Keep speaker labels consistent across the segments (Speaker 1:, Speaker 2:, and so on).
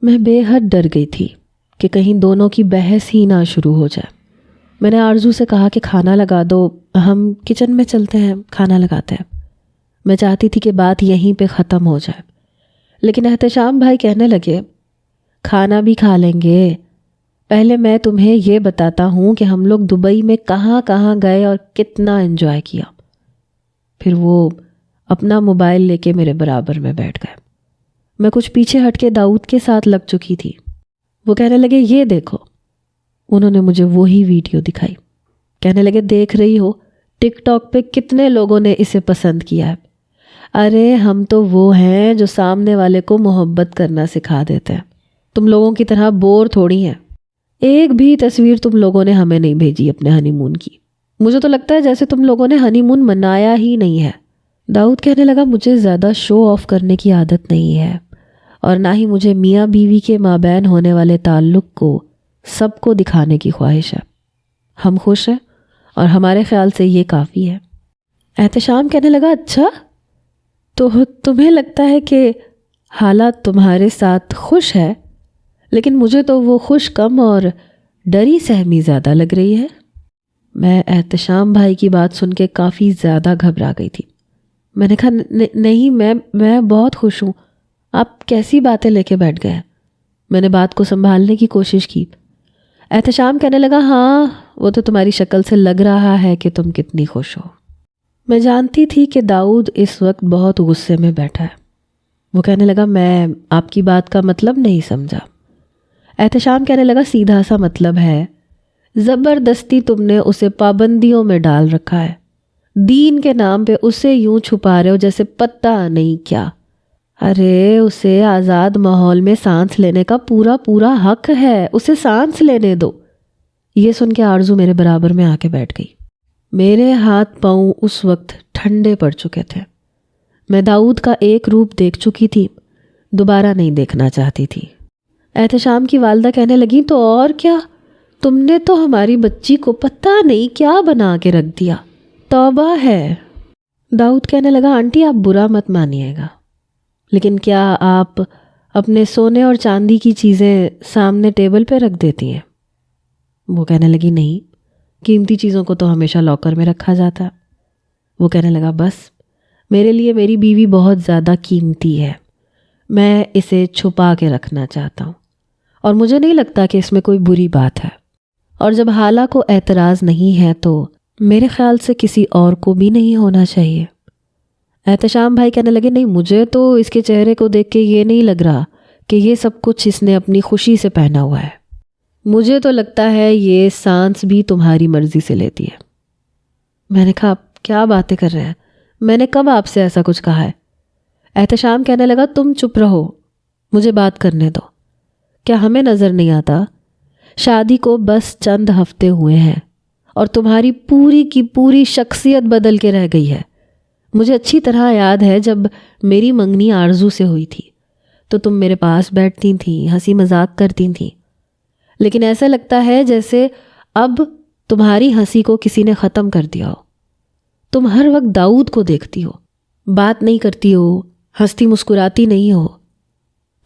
Speaker 1: میں بے حد ڈر گئی تھی کہ کہیں دونوں کی بحث ہی نہ شروع ہو جائے۔ میں نے آرزو سے کہا کہ کھانا لگا دو، ہم کچن میں چلتے ہیں، کھانا لگاتے ہیں۔ میں چاہتی تھی کہ بات یہیں پہ ختم ہو جائے، لیکن احتشام بھائی کہنے لگے کھانا بھی کھا لیں گے، پہلے میں تمہیں یہ بتاتا ہوں کہ ہم لوگ دبئی میں کہاں کہاں گئے اور کتنا انجوائے کیا۔ پھر وہ اپنا موبائل لے کے میرے برابر میں بیٹھ گئے۔ میں کچھ پیچھے ہٹ کے داؤد کے ساتھ لگ چکی تھی۔ وہ کہنے لگے یہ دیکھو۔ انہوں نے مجھے وہی ویڈیو دکھائی۔ کہنے لگے دیکھ رہی ہو ٹک ٹاک پہ کتنے لوگوں نے اسے پسند کیا ہے۔ ارے ہم تو وہ ہیں جو سامنے والے کو محبت کرنا سکھا دیتے ہیں، تم لوگوں کی طرح بور تھوڑی ہیں۔ ایک بھی تصویر تم لوگوں نے ہمیں نہیں بھیجی اپنے ہنی مون کی، مجھے تو لگتا ہے جیسے تم لوگوں نے ہنی مون منایا ہی نہیں ہے۔ داؤد کہنے لگا مجھے زیادہ شو آف کرنے کی عادت نہیں ہے، اور نہ ہی مجھے میاں بیوی کے مابین ہونے والے تعلق کو سب کو دکھانے کی خواہش ہے۔ ہم خوش ہیں اور ہمارے خیال سے یہ کافی ہے۔ احتشام کہنے لگا اچھا تو تمہیں لگتا ہے کہ حالات تمہارے ساتھ خوش ہے، لیکن مجھے تو وہ خوش کم اور ڈری سہمی زیادہ لگ رہی ہے۔ میں احتشام بھائی کی بات سن کے کافی زیادہ گھبرا گئی تھی۔ میں نے کہا نہیں، میں بہت خوش ہوں، آپ کیسی باتیں لے کے بیٹھ گئے؟ میں نے بات کو سنبھالنے کی کوشش کی۔ احتشام کہنے لگا ہاں وہ تو تمہاری شکل سے لگ رہا ہے کہ تم کتنی خوش ہو۔ میں جانتی تھی کہ داؤد اس وقت بہت غصے میں بیٹھا ہے۔ وہ کہنے لگا میں آپ کی بات کا مطلب نہیں سمجھا۔ احتشام کہنے لگا سیدھا سا مطلب ہے، زبردستی تم نے اسے پابندیوں میں ڈال رکھا ہے، دین کے نام پہ اسے یوں چھپا رہے ہو جیسے پتہ نہیں کیا۔ ارے اسے آزاد ماحول میں سانس لینے کا پورا حق ہے، اسے سانس لینے دو۔ یہ سن کے آرزو میرے برابر میں آ کے بیٹھ گئی۔ میرے ہاتھ پاؤں اس وقت ٹھنڈے پڑ چکے تھے۔ میں داؤد کا ایک روپ دیکھ چکی تھی، دوبارہ نہیں دیکھنا چاہتی تھی۔ احتشام کی والدہ کہنے لگی تو اور کیا، تم نے تو ہماری بچی کو پتہ نہیں کیا بنا کے رکھ دیا، توبہ ہے۔ داؤد کہنے لگا آنٹی آپ برا مت مانیے گا، لیکن کیا آپ اپنے سونے اور چاندی کی چیزیں سامنے ٹیبل پہ رکھ دیتی ہیں؟ وہ کہنے لگی نہیں، قیمتی چیزوں کو تو ہمیشہ لاکر میں رکھا جاتا۔ وہ کہنے لگا بس میرے لیے میری بیوی بہت زیادہ قیمتی ہے، میں اسے چھپا کے رکھنا چاہتا ہوں، اور مجھے نہیں لگتا کہ اس میں کوئی بری بات ہے، اور جب حالہ کو اعتراض نہیں ہے تو میرے خیال سے کسی اور کو بھی نہیں ہونا چاہیے۔ احتشام بھائی کہنے لگے نہیں، مجھے تو اس کے چہرے کو دیکھ کے یہ نہیں لگ رہا کہ یہ سب کچھ اس نے اپنی خوشی سے پہنا ہوا ہے، مجھے تو لگتا ہے یہ سانس بھی تمہاری مرضی سے لیتی ہے۔ میں نے کہا آپ کیا باتیں کر رہے ہیں، میں نے کب آپ سے ایسا کچھ کہا ہے؟ احتشام کہنے لگا تم چپ رہو، مجھے بات کرنے دو۔ کیا ہمیں نظر نہیں آتا شادی کو بس چند ہفتے ہوئے ہیں اور تمہاری پوری کی پوری شخصیت بدل کے رہ گئی ہے؟ مجھے اچھی طرح یاد ہے جب میری منگنی آرزو سے ہوئی تھی تو تم میرے پاس بیٹھتی تھیں، ہنسی مذاق کرتی تھیں، لیکن ایسا لگتا ہے جیسے اب تمہاری ہنسی کو کسی نے ختم کر دیا ہو۔ تم ہر وقت داؤد کو دیکھتی ہو، بات نہیں کرتی ہو، ہنستی مسکراتی نہیں ہو۔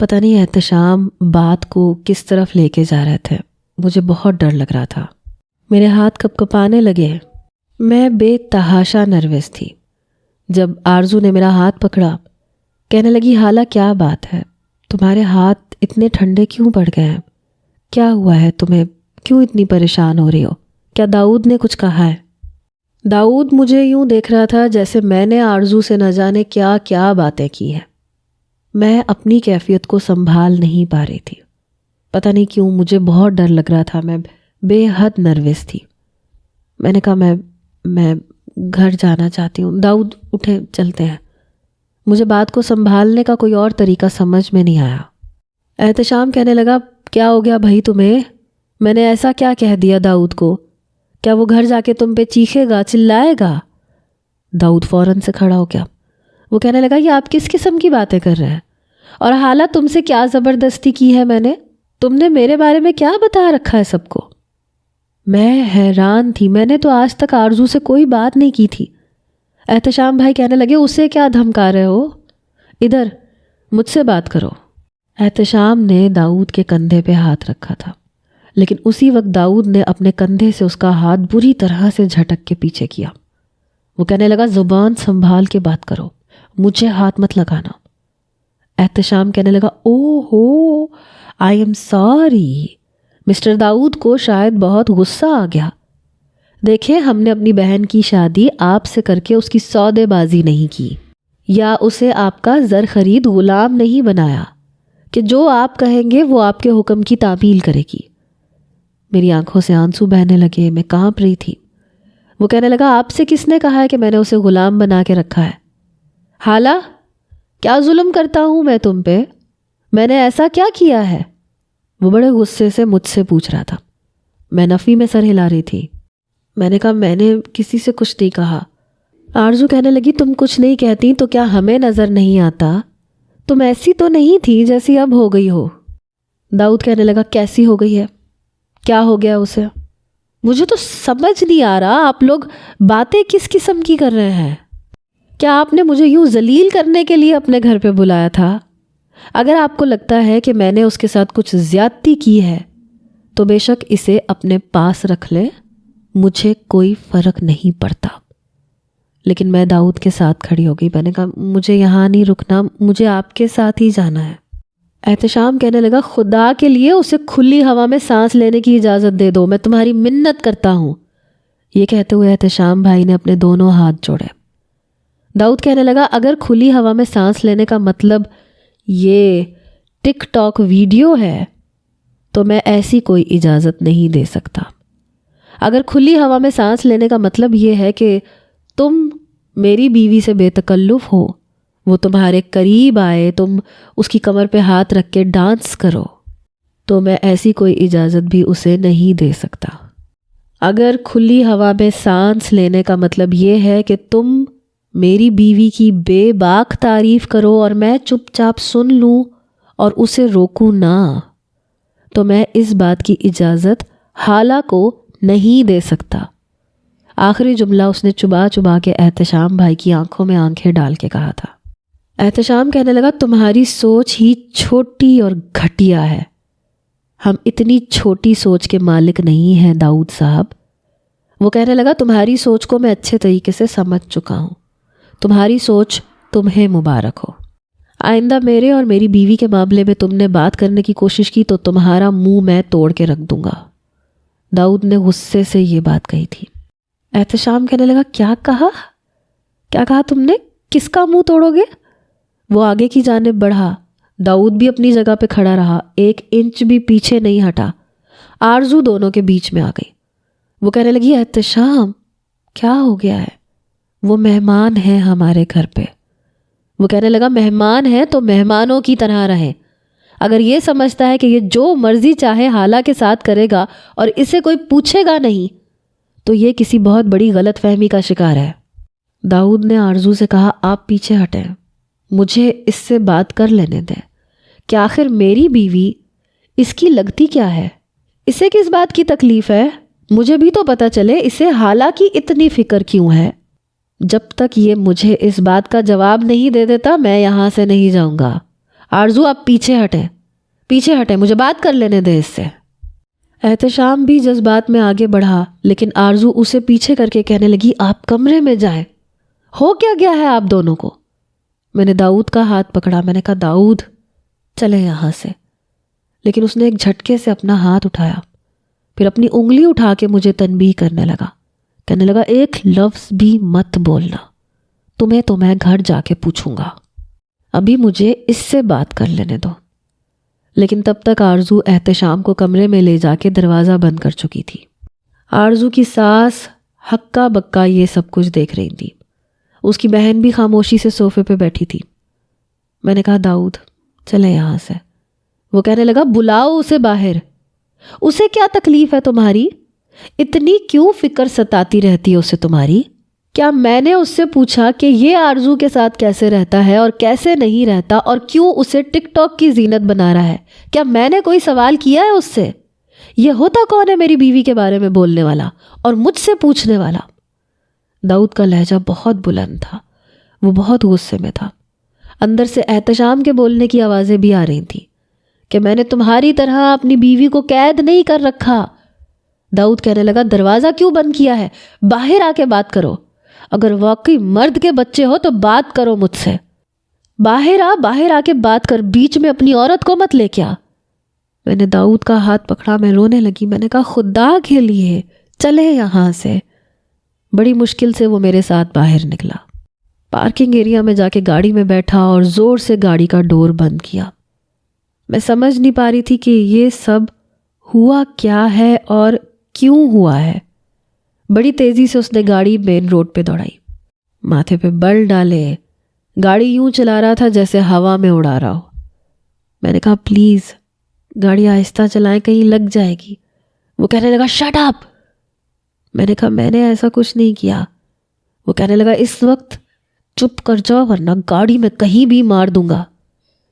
Speaker 1: پتہ نہیں احتشام بات کو کس طرف لے کے جا رہے تھے، مجھے بہت ڈر لگ رہا تھا، میرے ہاتھ کپ کپانے لگے۔ میں بے تحاشا نروس تھی۔ جب آرزو نے میرا ہاتھ پکڑا، کہنے لگی حالہ کیا بات ہے، تمہارے ہاتھ اتنے ٹھنڈے کیوں پڑ گئے ہیں؟ کیا ہوا ہے تمہیں، کیوں اتنی پریشان ہو رہی ہو؟ کیا داؤد نے کچھ کہا ہے؟ داؤد مجھے یوں دیکھ رہا تھا جیسے میں نے آرزو سے نہ جانے کیا کیا باتیں کی ہیں۔ میں اپنی کیفیت کو سنبھال نہیں پا رہی تھی، پتہ نہیں کیوں مجھے بہت ڈر لگ رہا تھا، میں بے حد نروس تھی۔ میں نے کہا میں گھر جانا چاہتی ہوں، داؤد اٹھے چلتے ہیں۔ مجھے بات کو سنبھالنے کا کوئی اور طریقہ سمجھ میں نہیں آیا۔ احتشام کہنے لگا کیا ہو گیا بھائی تمہیں، میں نے ایسا کیا کہہ دیا داؤد کو، کیا وہ گھر جا کے تم پہ چیخے گا، چلائے گا؟ داؤد فوراً سے کھڑا ہو گیا۔ وہ کہنے لگا یہ آپ کس قسم کی باتیں کر رہے ہیں، اور حالہ تم سے کیا زبردستی کی ہے میں نے، تم نے میرے بارے میں کیا بتا رکھا ہے سب کو؟ میں حیران تھی، میں نے تو آج تک آرزو سے کوئی بات نہیں کی تھی۔ احتشام بھائی کہنے لگے اسے کیا دھمکا رہے ہو، ادھر مجھ سے بات کرو۔ احتشام نے داؤد کے کندھے پہ ہاتھ رکھا تھا، لیکن اسی وقت داؤد نے اپنے کندھے سے اس کا ہاتھ بری طرح سے جھٹک کے پیچھے کیا۔ وہ کہنے لگا زبان سنبھال کے بات کرو، مجھے ہاتھ مت لگانا۔ احتشام کہنے لگا او ہو آئی ایم سوری۔ مسٹر داؤد کو شاید بہت غصہ آ گیا۔ دیکھیں، ہم نے اپنی بہن کی شادی آپ سے کر کے اس کی سودے بازی نہیں کی، یا اسے آپ کا زر خرید غلام نہیں بنایا کہ جو آپ کہیں گے وہ آپ کے حکم کی تعمیل کرے گی۔ میری آنکھوں سے آنسو بہنے لگے، میں کانپ رہی تھی۔ وہ کہنے لگا آپ سے کس نے کہا ہے کہ میں نے اسے غلام بنا کے رکھا ہے؟ حالہ کیا ظلم کرتا ہوں میں تم پہ؟ میں نے ایسا کیا کیا ہے؟ وہ بڑے غصے سے مجھ سے پوچھ رہا تھا۔ میں نفی میں سر ہلا رہی تھی۔ میں نے کہا میں نے کسی سے کچھ نہیں کہا۔ آرزو کہنے لگی تم کچھ نہیں کہتی تو کیا ہمیں نظر نہیں آتا؟ تم ایسی تو نہیں تھی جیسی اب ہو گئی ہو۔ داؤد کہنے لگا کیسی ہو گئی ہے؟ کیا ہو گیا اسے؟ مجھے تو سمجھ نہیں آ رہا آپ لوگ باتیں کس قسم کی کر رہے ہیں۔ کیا آپ نے مجھے یوں ذلیل کرنے کے لیے اپنے گھر پہ بلایا تھا؟ اگر آپ کو لگتا ہے کہ میں نے اس کے ساتھ کچھ زیادتی کی ہے تو بے شک اسے اپنے پاس رکھ لے، مجھے کوئی فرق نہیں پڑتا۔ لیکن میں داؤد کے ساتھ کھڑی ہو گئی۔ میں نے کہا مجھے یہاں نہیں رکنا، مجھے آپ کے ساتھ ہی جانا ہے۔ احتشام کہنے لگا خدا کے لیے اسے کھلی ہوا میں سانس لینے کی اجازت دے دو، میں تمہاری منت کرتا ہوں۔ یہ کہتے ہوئے احتشام بھائی نے اپنے دونوں ہاتھ جوڑے۔ داؤد کہنے لگا اگر کھلی ہوا میں سانس لینے کا مطلب یہ ٹک ٹاک ویڈیو ہے تو میں ایسی کوئی اجازت نہیں دے سکتا۔ اگر کھلی ہوا میں سانس لینے کا مطلب یہ ہے کہ تم میری بیوی سے بے تکلف ہو، وہ تمہارے قریب آئے، تم اس کی کمر پہ ہاتھ رکھ کے ڈانس کرو، تو میں ایسی کوئی اجازت بھی اسے نہیں دے سکتا۔ اگر کھلی ہوا میں سانس لینے کا مطلب یہ ہے کہ تم میری بیوی کی بے باک تعریف کرو اور میں چپ چاپ سن لوں اور اسے روکوں نہ، تو میں اس بات کی اجازت حالہ کو نہیں دے سکتا۔ آخری جملہ اس نے چبا چبا کے احتشام بھائی کی آنکھوں میں آنکھیں ڈال کے کہا تھا۔ احتشام کہنے لگا تمہاری سوچ ہی چھوٹی اور گھٹیا ہے، ہم اتنی چھوٹی سوچ کے مالک نہیں ہیں داؤد صاحب۔ وہ کہنے لگا تمہاری سوچ کو میں اچھے طریقے سے سمجھ چکا ہوں، تمہاری سوچ تمہیں مبارک ہو۔ آئندہ میرے اور میری بیوی کے معاملے میں تم نے بات کرنے کی کوشش کی تو تمہارا منہ میں توڑ کے رکھ دوں گا۔ داؤد نے غصے سے یہ بات کہی تھی۔ احتشام کہنے لگا کیا کہا تم نے؟ کس کا منہ توڑو گے؟ وہ آگے کی جانب بڑھا۔ داؤد بھی اپنی جگہ پہ کھڑا رہا، 1 انچ بھی پیچھے نہیں ہٹا۔ آرزو دونوں کے بیچ میں آ گئی۔ وہ کہنے لگی احتشام کیا ہو گیا ہے؟ وہ مہمان ہے ہمارے گھر پہ۔ وہ کہنے لگا مہمان ہے تو مہمانوں کی طرح رہیں۔ اگر یہ سمجھتا ہے کہ یہ جو مرضی چاہے حالہ کے ساتھ کرے گا اور اسے کوئی پوچھے گا نہیں تو یہ کسی بہت بڑی غلط فہمی کا شکار ہے۔ داؤد نے آرزو سے کہا آپ پیچھے ہٹیں، مجھے اس سے بات کر لینے دیں کہ آخر میری بیوی اس کی لگتی کیا ہے، اسے کس بات کی تکلیف ہے، مجھے بھی تو پتہ چلے اسے حالہ کی اتنی فکر کیوں ہے۔ جب تک یہ مجھے اس بات کا جواب نہیں دے دیتا میں یہاں سے نہیں جاؤں گا۔ آرزو آپ پیچھے ہٹیں، مجھے بات کر لینے دیں اس سے۔ احتشام بھی جذبات میں آگے بڑھا، لیکن آرزو اسے پیچھے کر کے کہنے لگی آپ کمرے میں جائیں، ہو کیا گیا ہے آپ دونوں کو؟ میں نے داؤد کا ہاتھ پکڑا، میں نے کہا داؤد چلے یہاں سے، لیکن اس نے ایک جھٹکے سے اپنا ہاتھ اٹھایا، پھر اپنی انگلی اٹھا کے مجھے تنبیہ کرنے لگا، کہنے لگا ایک لفظ بھی مت بولنا، تمہیں تو میں گھر جا کے پوچھوں گا، ابھی مجھے اس سے بات کر لینے دو۔ لیکن تب تک آرزو احتشام کو کمرے میں لے جا کے دروازہ بند کر چکی تھی۔ آرزو کی ساس ہکا بکا یہ سب کچھ دیکھ رہی تھی، اس کی بہن بھی خاموشی سے صوفے پہ بیٹھی تھی۔ میں نے کہا داؤد چلے یہاں سے۔ وہ کہنے لگا بلاؤ اسے باہر، اسے کیا تکلیف ہے تمہاری؟ اتنی کیوں فکر ستاتی رہتی ہے اسے تمہاری؟ کیا میں نے اس سے پوچھا کہ یہ آرزو کے ساتھ کیسے رہتا ہے اور کیسے نہیں رہتا اور کیوں اسے ٹک ٹاک کی زینت بنا رہا ہے؟ کیا میں نے کوئی سوال کیا ہے اس سے؟ یہ ہوتا کون ہے میری بیوی کے بارے میں بولنے والا اور مجھ سے پوچھنے والا؟ داؤد کا لہجہ بہت بلند تھا، وہ بہت غصے میں تھا، اندر سے احتشام کے بولنے کی آوازیں بھی آ رہی تھیں، کہ میں نے تمہاری طرح اپنی بیوی کو قید نہیں کر رکھا۔ داؤد کہنے لگا دروازہ کیوں بند کیا ہے؟ باہر آ کے بات کرو، اگر واقعی مرد کے بچے ہو تو بات کرو مجھ سے، باہر آ کے بات کر، بیچ میں اپنی عورت کو مت لے کے آ۔ میں نے داؤد کا ہاتھ پکڑا، میں رونے لگی، میں نے کہا خدا کے لیے چلے یہاں سے۔ بڑی مشکل سے وہ میرے ساتھ باہر نکلا، پارکنگ ایریا میں جا کے گاڑی میں بیٹھا اور زور سے گاڑی کا ڈور بند کیا۔ میں سمجھ نہیں پا رہی تھی کہ یہ سب ہوا کیا ہے اور کیوں ہوا ہے۔ بڑی تیزی سے اس نے گاڑی مین روڈ پہ دوڑائی، ماتھے پہ بل ڈالے، گاڑی یوں چلا رہا تھا جیسے ہوا میں اڑا رہا ہو۔ میں نے کہا پلیز گاڑی آہستہ چلائیں، کہیں لگ جائے گی۔ وہ کہنے لگا شٹ اپ۔ میں نے کہا میں نے ایسا کچھ نہیں کیا۔ وہ کہنے لگا اس وقت چپ کر جاؤ ورنہ گاڑی میں کہیں بھی مار دوں گا،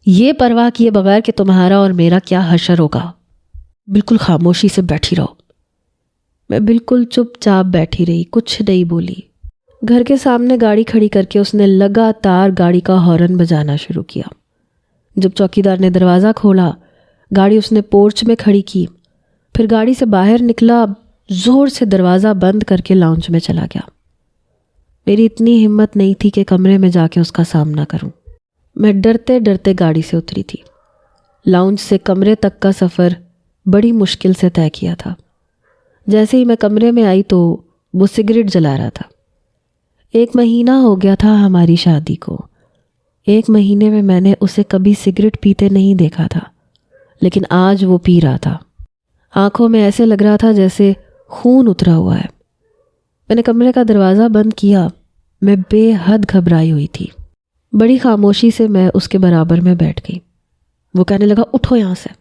Speaker 1: یہ پرواہ کیے بغیر کہ تمہارا اور میرا کیا حشر ہوگا۔ بالکل خاموشی سے بیٹھی رہو۔ میں بالکل چپ چاپ بیٹھی رہی، کچھ نہیں بولی۔ گھر کے سامنے گاڑی کھڑی کر کے اس نے لگاتار گاڑی کا ہارن بجانا شروع کیا۔ جب چوکیدار نے دروازہ کھولا، گاڑی اس نے پورچ میں کھڑی کی، پھر گاڑی سے باہر نکلا، زور سے دروازہ بند کر کے لاؤنج میں چلا گیا۔ میری اتنی ہمت نہیں تھی کہ کمرے میں جا کے اس کا سامنا کروں۔ میں ڈرتے ڈرتے گاڑی سے اتری تھی۔ لاؤنج سے کمرے تک کا سفر بڑی مشکل سے طے کیا تھا۔ جیسے ہی میں کمرے میں آئی تو وہ سگریٹ جلا رہا تھا۔ 1 مہینہ ہو گیا تھا ہماری شادی کو۔ 1 مہینے میں نے اسے کبھی سگریٹ پیتے نہیں دیکھا تھا، لیکن آج وہ پی رہا تھا۔ آنکھوں میں ایسے لگ رہا تھا جیسے خون اترا ہوا ہے۔ میں نے کمرے کا دروازہ بند کیا۔ میں بے حد گھبرائی ہوئی تھی۔ بڑی خاموشی سے میں اس کے برابر میں بیٹھ گئی۔ وہ کہنے لگا اٹھو یہاں سے،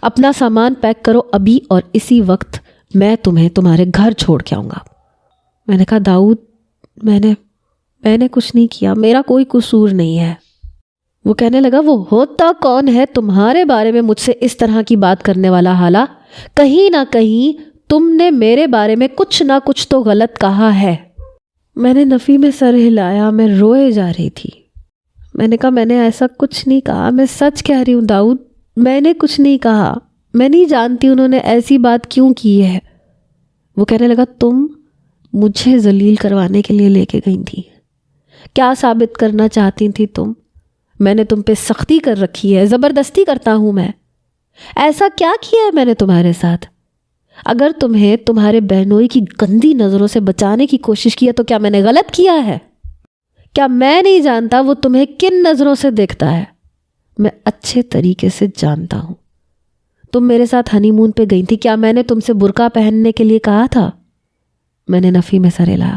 Speaker 1: اپنا سامان پیک کرو ابھی اور اسی وقت، میں تمہیں تمہارے گھر چھوڑ کے آؤں گا۔ میں نے کہا داؤد میں نے کچھ نہیں کیا، میرا کوئی قصور نہیں ہے۔ وہ کہنے لگا وہ ہوتا کون ہے تمہارے بارے میں مجھ سے اس طرح کی بات کرنے والا؟ حالا کہیں نہ کہیں تم نے میرے بارے میں کچھ نہ کچھ تو غلط کہا ہے۔ میں نے نفی میں سر ہلایا، میں روئے جا رہی تھی۔ میں نے کہا میں نے ایسا کچھ نہیں کہا، میں سچ کہہ رہی ہوں داؤد، میں نے کچھ نہیں کہا، میں نہیں جانتی انہوں نے ایسی بات کیوں کی ہے۔ وہ کہنے لگا تم مجھے ذلیل کروانے کے لیے لے کے گئی تھی، کیا ثابت کرنا چاہتی تھی تم؟ میں نے تم پہ سختی کر رکھی ہے، زبردستی کرتا ہوں میں، ایسا کیا کیا ہے میں نے تمہارے ساتھ؟ اگر تمہیں تمہارے بہنوئی کی گندی نظروں سے بچانے کی کوشش کی ہے تو کیا میں نے غلط کیا ہے؟ کیا میں نہیں جانتا وہ تمہیں کن نظروں سے دیکھتا ہے؟ میں اچھے طریقے سے جانتا ہوں۔ تم میرے ساتھ ہنی مون پہ گئی تھی، کیا میں نے تم سے برقع پہننے کے لیے کہا تھا؟ میں نے نفی میں سر ہلایا۔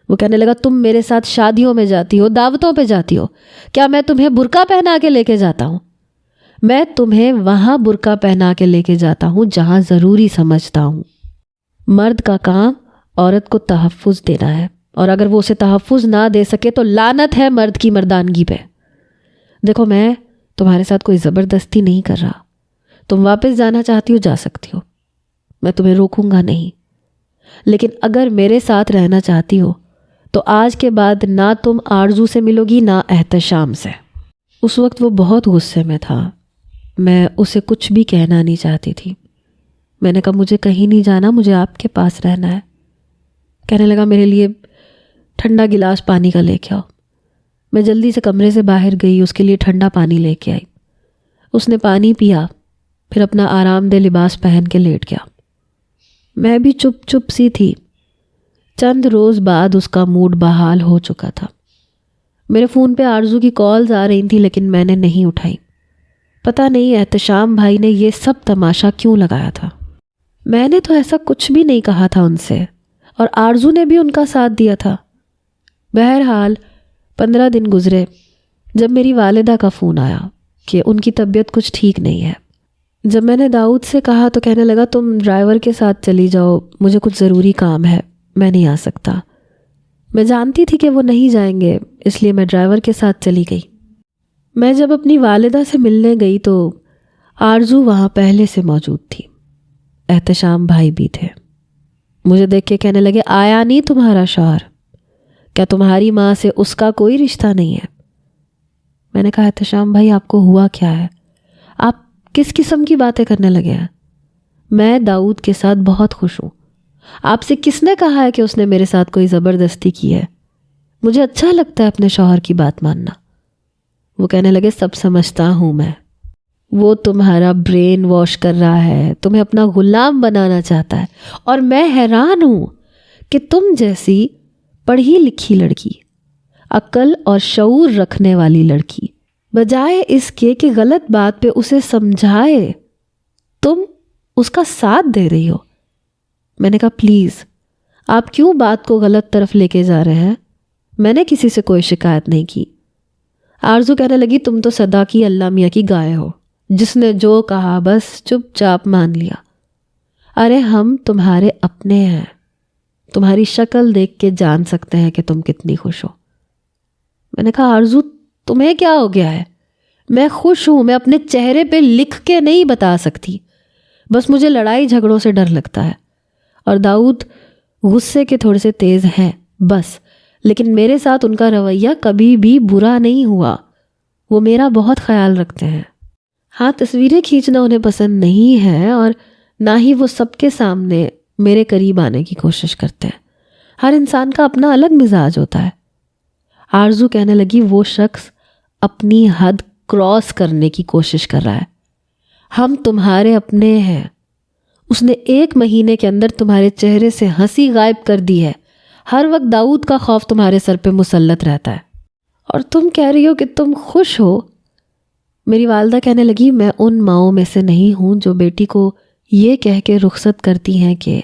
Speaker 1: وہ کہنے لگا تم میرے ساتھ شادیوں میں جاتی ہو، دعوتوں پہ جاتی ہو، کیا میں تمہیں برقع پہنا کے لے کے جاتا ہوں؟ میں تمہیں وہاں برقع پہنا کے لے کے جاتا ہوں جہاں ضروری سمجھتا ہوں۔ مرد کا کام عورت کو تحفظ دینا ہے، اور اگر وہ اسے تحفظ نہ دے سکے تو لعنت ہے مرد کی مردانگی پہ۔ دیکھو میں تمہارے ساتھ کوئی زبردستی نہیں کر رہا، تم واپس جانا چاہتی ہو جا سکتی ہو، میں تمہیں روکوں گا نہیں، لیکن اگر میرے ساتھ رہنا چاہتی ہو تو آج کے بعد نہ تم آرزو سے ملو گی نہ احتشام سے۔ اس وقت وہ بہت غصے میں تھا، میں اسے کچھ بھی کہنا نہیں چاہتی تھی۔ میں نے کہا مجھے کہیں نہیں جانا، مجھے آپ کے پاس رہنا ہے۔ کہنے لگا میرے لیے ٹھنڈا گلاس پانی کا لے کے آؤ۔ میں جلدی سے کمرے سے باہر گئی، اس کے لیے ٹھنڈا پانی لے کے آئی۔ اس نے پانی پیا، پھر اپنا آرام دہ لباس پہن کے لیٹ گیا۔ میں بھی چپ چپ سی تھی۔ چند روز بعد اس کا موڈ بحال ہو چکا تھا۔ میرے فون پہ آرزو کی کالز آ رہی تھیں لیکن میں نے نہیں اٹھائی۔ پتہ نہیں احتشام بھائی نے یہ سب تماشا کیوں لگایا تھا۔ میں نے تو ایسا کچھ بھی نہیں کہا تھا ان سے، اور آرزو نے بھی ان کا ساتھ دیا تھا۔ بہرحال 15 دن گزرے جب میری والدہ کا فون آیا کہ ان کی طبیعت کچھ ٹھیک نہیں ہے۔ جب میں نے داؤد سے کہا تو کہنے لگا تم ڈرائیور کے ساتھ چلی جاؤ، مجھے کچھ ضروری کام ہے، میں نہیں آ سکتا۔ میں جانتی تھی کہ وہ نہیں جائیں گے، اس لیے میں ڈرائیور کے ساتھ چلی گئی۔ میں جب اپنی والدہ سے ملنے گئی تو آرزو وہاں پہلے سے موجود تھی، احتشام بھائی بھی تھے۔ مجھے دیکھ کے کہنے لگے آیا نہیں تمہارا شوہر؟ کیا تمہاری ماں سے اس کا کوئی رشتہ نہیں ہے؟ میں نے کہا احتشام بھائی آپ کو ہوا کیا ہے؟ آپ کس قسم کی باتیں کرنے لگے ہیں؟ میں داؤد کے ساتھ بہت خوش ہوں. آپ سے کس نے کہا ہے کہ اس نے میرے ساتھ کوئی زبردستی کی ہے؟ مجھے اچھا لگتا ہے اپنے شوہر کی بات ماننا. وہ کہنے لگے سب سمجھتا ہوں میں. وہ تمہارا برین واش کر رہا ہے، تمہیں اپنا غلام بنانا چاہتا ہے، اور میں حیران ہوں کہ تم جیسی پڑھی لکھی لڑکی، عقل اور شعور رکھنے والی لڑکی، بجائے اس کے کہ غلط بات پہ اسے سمجھائے تم اس کا ساتھ دے رہی ہو. میں نے کہا پلیز آپ کیوں بات کو غلط طرف لے کے جا رہے ہیں؟ میں نے کسی سے کوئی شکایت نہیں کی. آرزو کہنے لگی تم تو صدا کی اللہ میاں کی گائے ہو، جس نے جو کہا بس چپ چاپ مان لیا. ارے ہم تمہارے اپنے ہیں، تمہاری شکل دیکھ کے جان سکتے ہیں کہ تم کتنی خوش ہو. میں نے کہا آرزو تمہیں کیا ہو گیا ہے؟ میں خوش ہوں، میں اپنے چہرے پہ لکھ کے نہیں بتا سکتی، بس مجھے لڑائی جھگڑوں سے ڈر لگتا ہے. اور داؤد غصے کے تھوڑے سے تیز ہیں بس، لیکن میرے ساتھ ان کا رویہ کبھی بھی برا نہیں ہوا. وہ میرا بہت خیال رکھتے ہیں. ہاں تصویریں کھینچنا انہیں پسند نہیں ہے، اور نہ ہی وہ سب کے سامنے میرے قریب آنے کی کوشش کرتے ہیں. ہر انسان کا اپنا الگ مزاج ہوتا ہے. آرزو کہنے لگی وہ شخص اپنی حد کراس کرنے کی کوشش کر رہا ہے. ہم تمہارے اپنے ہیں. اس نے 1 مہینے کے اندر تمہارے چہرے سے ہنسی غائب کر دی ہے. ہر وقت داؤد کا خوف تمہارے سر پہ مسلط رہتا ہے، اور تم کہہ رہی ہو کہ تم خوش ہو. میری والدہ کہنے لگی میں ان ماؤں میں سے نہیں ہوں جو بیٹی کو یہ کہہ کے رخصت کرتی ہیں کہ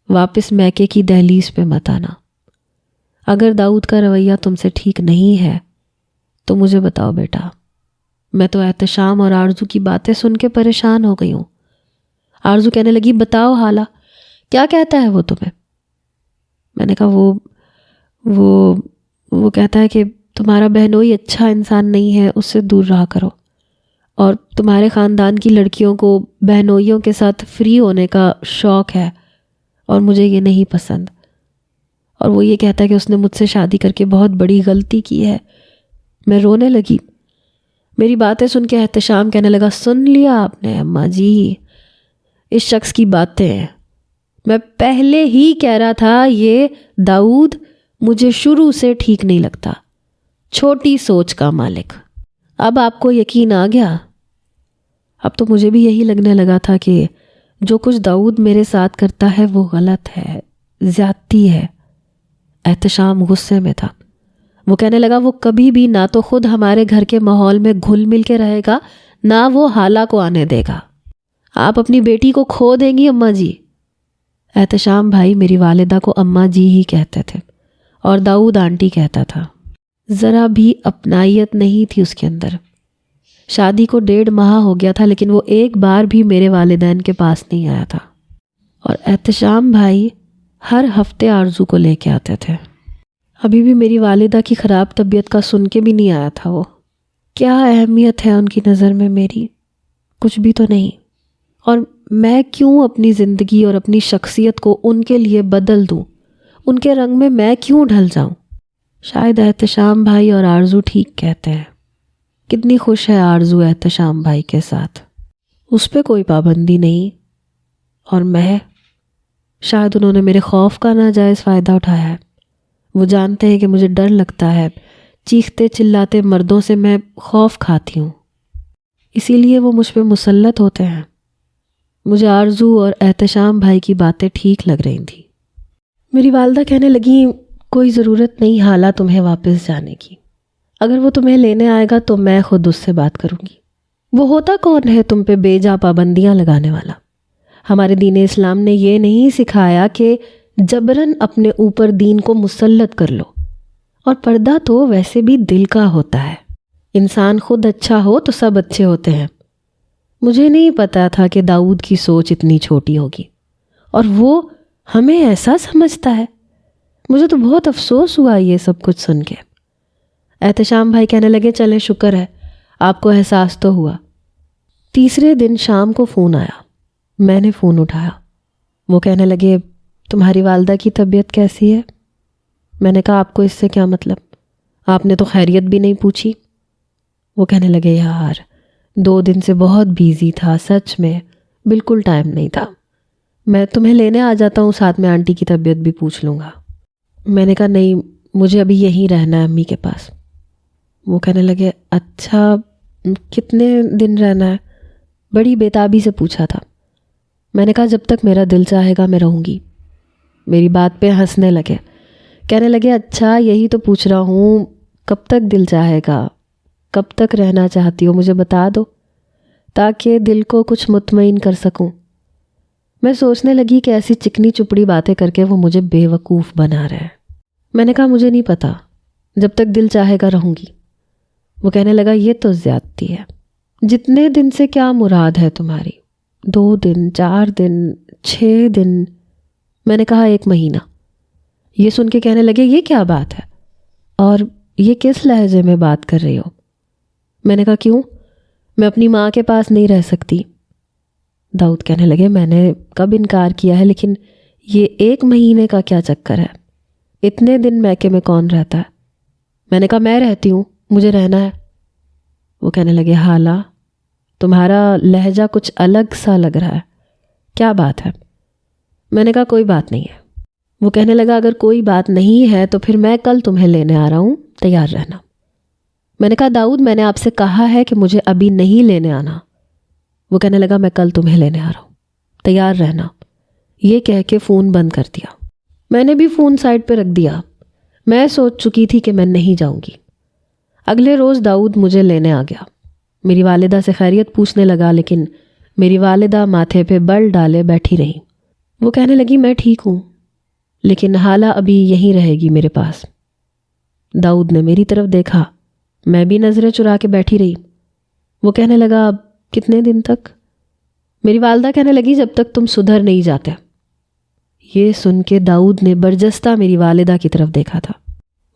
Speaker 1: واپس میکے کی دہلیز پہ مت آنا. اگر داؤد کا رویہ تم سے ٹھیک نہیں ہے تو مجھے بتاؤ بیٹا. میں تو احتشام اور آرزو کی باتیں سن کے پریشان ہو گئی ہوں. آرزو کہنے لگی بتاؤ حالہ کیا کہتا ہے وہ تمہیں؟ میں نے کہا وہ کہتا ہے کہ تمہارا بہنوئی اچھا انسان نہیں ہے، اس سے دور رہا کرو، اور تمہارے خاندان کی لڑکیوں کو بہنوئیوں کے ساتھ فری ہونے کا شوق ہے، اور مجھے یہ نہیں پسند. اور وہ یہ کہتا ہے کہ اس نے مجھ سے شادی کر کے بہت بڑی غلطی کی ہے. میں رونے لگی. میری باتیں سن کے احتشام کہنے لگا سن لیا آپ نے اماں جی، اس شخص کی باتیں میں پہلے ہی کہہ رہا تھا یہ داؤد مجھے شروع سے ٹھیک نہیں لگتا. چھوٹی سوچ کا مالک. اب آپ کو یقین آ گیا؟ اب تو مجھے بھی یہی لگنے لگا تھا کہ جو کچھ داؤد میرے ساتھ کرتا ہے وہ غلط ہے، زیادتی ہے. احتشام غصے میں تھا. وہ کہنے لگا وہ کبھی بھی نہ تو خود ہمارے گھر کے ماحول میں گھل مل کے رہے گا، نہ وہ حالہ کو آنے دے گا. آپ اپنی بیٹی کو کھو دیں گی اماں جی. احتشام بھائی میری والدہ کو اماں جی ہی کہتے تھے، اور داؤد آنٹی کہتا تھا. ذرا بھی اپنائیت نہیں تھی اس کے اندر. شادی کو 1.5 ماہ ہو گیا تھا، لیکن وہ ایک بار بھی میرے والدین کے پاس نہیں آیا تھا. اور احتشام بھائی ہر ہفتے آرزو کو لے کے آتے تھے. ابھی بھی میری والدہ کی خراب طبیعت کا سن کے بھی نہیں آیا تھا. وہ کیا اہمیت ہے ان کی نظر میں میری؟ کچھ بھی تو نہیں. اور میں کیوں اپنی زندگی اور اپنی شخصیت کو ان کے لیے بدل دوں؟ ان کے رنگ میں کیوں ڈھل جاؤں؟ شاید احتشام بھائی اور آرزو ٹھیک کہتے ہیں. کتنی خوش ہے آرزو احتشام بھائی کے ساتھ. اس پہ کوئی پابندی نہیں. اور میں شاید انہوں نے میرے خوف کا ناجائز فائدہ اٹھایا ہے. وہ جانتے ہیں کہ مجھے ڈر لگتا ہے، چیختے چلاتے مردوں سے میں خوف کھاتی ہوں، اسی لیے وہ مجھ پہ مسلط ہوتے ہیں. مجھے آرزو اور احتشام بھائی کی باتیں ٹھیک لگ رہی تھیں. میری والدہ کہنے لگیں کوئی ضرورت نہیں حالہ تمہیں واپس جانے کی. اگر وہ تمہیں لینے آئے گا تو میں خود اس سے بات کروں گی. وہ ہوتا کون ہے تم پہ بے جا پابندیاں لگانے والا؟ ہمارے دین اسلام نے یہ نہیں سکھایا کہ جبراً اپنے اوپر دین کو مسلط کر لو. اور پردہ تو ویسے بھی دل کا ہوتا ہے. انسان خود اچھا ہو تو سب اچھے ہوتے ہیں. مجھے نہیں پتا تھا کہ داؤد کی سوچ اتنی چھوٹی ہوگی، اور وہ ہمیں ایسا سمجھتا ہے. مجھے تو بہت افسوس ہوا یہ سب کچھ سن کے. احتشام بھائی کہنے لگے چلیں شکر ہے آپ کو احساس تو ہوا. تیسرے دن شام کو فون آیا. میں نے فون اٹھایا. وہ کہنے لگے تمہاری والدہ کی طبیعت کیسی ہے؟ میں نے کہا آپ کو اس سے کیا مطلب؟ آپ نے تو خیریت بھی نہیں پوچھی. وہ کہنے لگے یار 2 دن سے بہت بیزی تھا، سچ میں بالکل ٹائم نہیں تھا۔ میں تمہیں لینے آ جاتا ہوں، ساتھ میں آنٹی کی طبیعت بھی پوچھ لوں گا۔ میں نے کہا نہیں، مجھے ابھی یہیں رہنا ہے امی کے پاس۔ وہ کہنے لگے اچھا کتنے دن رہنا ہے؟ بڑی بےتابی سے پوچھا تھا۔ میں نے کہا جب تک میرا دل چاہے گا میں رہوں گی۔ میری بات پہ ہنسنے لگے، کہنے لگے اچھا یہی تو پوچھ رہا ہوں، کب تک دل چاہے گا، کب تک رہنا چاہتی ہو، مجھے بتا دو تاکہ دل کو کچھ مطمئن کر سکوں۔ میں سوچنے لگی کہ ایسی چکنی چپڑی باتیں کر کے وہ مجھے بے وقوف بنا رہے ہیں۔ میں نے کہا مجھے نہیں پتا، جب تک دل چاہے گا رہوں گی۔ وہ کہنے لگا یہ تو زیادتی ہے، جتنے دن سے کیا مراد ہے تمہاری؟ 2 دن، 4 دن، 6 دن؟ میں نے کہا 1 مہینہ۔ یہ سن کے کہنے لگے یہ کیا بات ہے، اور یہ کس لہجے میں بات کر رہی ہو؟ میں نے کہا کیوں، میں اپنی ماں کے پاس نہیں رہ سکتی؟ داؤد کہنے لگے میں نے کب انکار کیا ہے، لیکن یہ 1 مہینے کا کیا چکر ہے؟ اتنے دن میکے میں کون رہتا ہے؟ میں نے کہا میں رہتی ہوں، مجھے رہنا ہے۔ وہ کہنے لگے حالہ تمہارا لہجہ کچھ الگ سا لگ رہا ہے، کیا بات ہے؟ میں نے کہا کوئی بات نہیں ہے۔ وہ کہنے لگا اگر کوئی بات نہیں ہے تو پھر میں کل تمہیں لینے آ رہا ہوں، تیار رہنا۔ میں نے کہا داؤد میں نے آپ سے کہا ہے کہ مجھے ابھی نہیں لینے آنا۔ وہ کہنے لگا میں کل تمہیں لینے آ رہا ہوں، تیار رہنا۔ یہ کہہ کے فون بند کر دیا۔ میں نے بھی فون سائڈ پہ رکھ دیا۔ میں سوچ چکی تھی کہ میں نہیں جاؤں گی۔ اگلے روز داؤد مجھے لینے آ گیا۔ میری والدہ سے خیریت پوچھنے لگا، لیکن میری والدہ ماتھے پہ بل ڈالے بیٹھی رہی۔ وہ کہنے لگی میں ٹھیک ہوں، لیکن حالہ ابھی یہیں رہے گی میرے پاس۔ داؤد نے میری طرف دیکھا، میں بھی نظریں چرا کے بیٹھی رہی۔ وہ کہنے لگا اب کتنے دن تک؟ میری والدہ کہنے لگی جب تک تم سدھر نہیں جاتے۔ یہ سن کے داؤد نے برجستہ میری والدہ کی طرف دیکھا تھا۔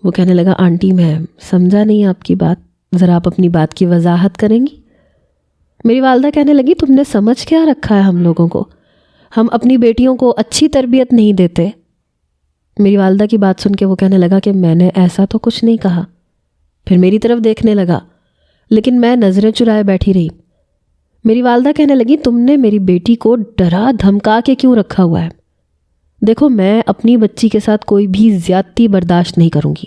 Speaker 1: وہ کہنے لگا آنٹی میں سمجھا نہیں آپ کی بات، ذرا آپ اپنی بات کی وضاحت کریں گی؟ میری والدہ کہنے لگی تم نے سمجھ کیا رکھا ہے ہم لوگوں کو؟ ہم اپنی بیٹیوں کو اچھی تربیت نہیں دیتے۔ میری والدہ کی بات سن کے وہ کہنے لگا کہ میں نے ایسا تو کچھ نہیں کہا۔ پھر میری طرف دیکھنے لگا، لیکن میں نظریں چرائے بیٹھی رہی۔ میری والدہ کہنے لگی تم نے میری بیٹی کو ڈرا دھمکا کے کیوں رکھا ہوا ہے؟ دیکھو میں اپنی بچی کے ساتھ کوئی بھی زیادتی برداشت نہیں کروں گی۔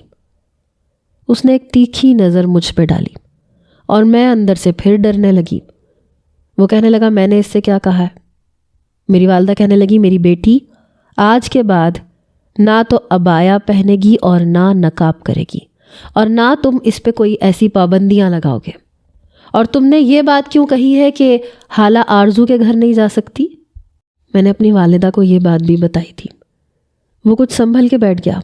Speaker 1: اس نے ایک تیکھی نظر مجھ پہ ڈالی اور میں اندر سے پھر ڈرنے لگی۔ وہ کہنے لگا میں نے اس سے کیا کہا ہے؟ میری والدہ کہنے لگی میری بیٹی آج کے بعد نہ تو عبایا پہنے گی اور نہ نقاب کرے گی، اور نہ تم اس پہ کوئی ایسی پابندیاں لگاؤ گے۔ اور تم نے یہ بات کیوں کہی ہے کہ حالہ آرزو کے گھر نہیں جا سکتی؟ میں نے اپنی والدہ کو یہ بات بھی بتائی تھی۔ وہ کچھ سنبھل کے بیٹھ گیا،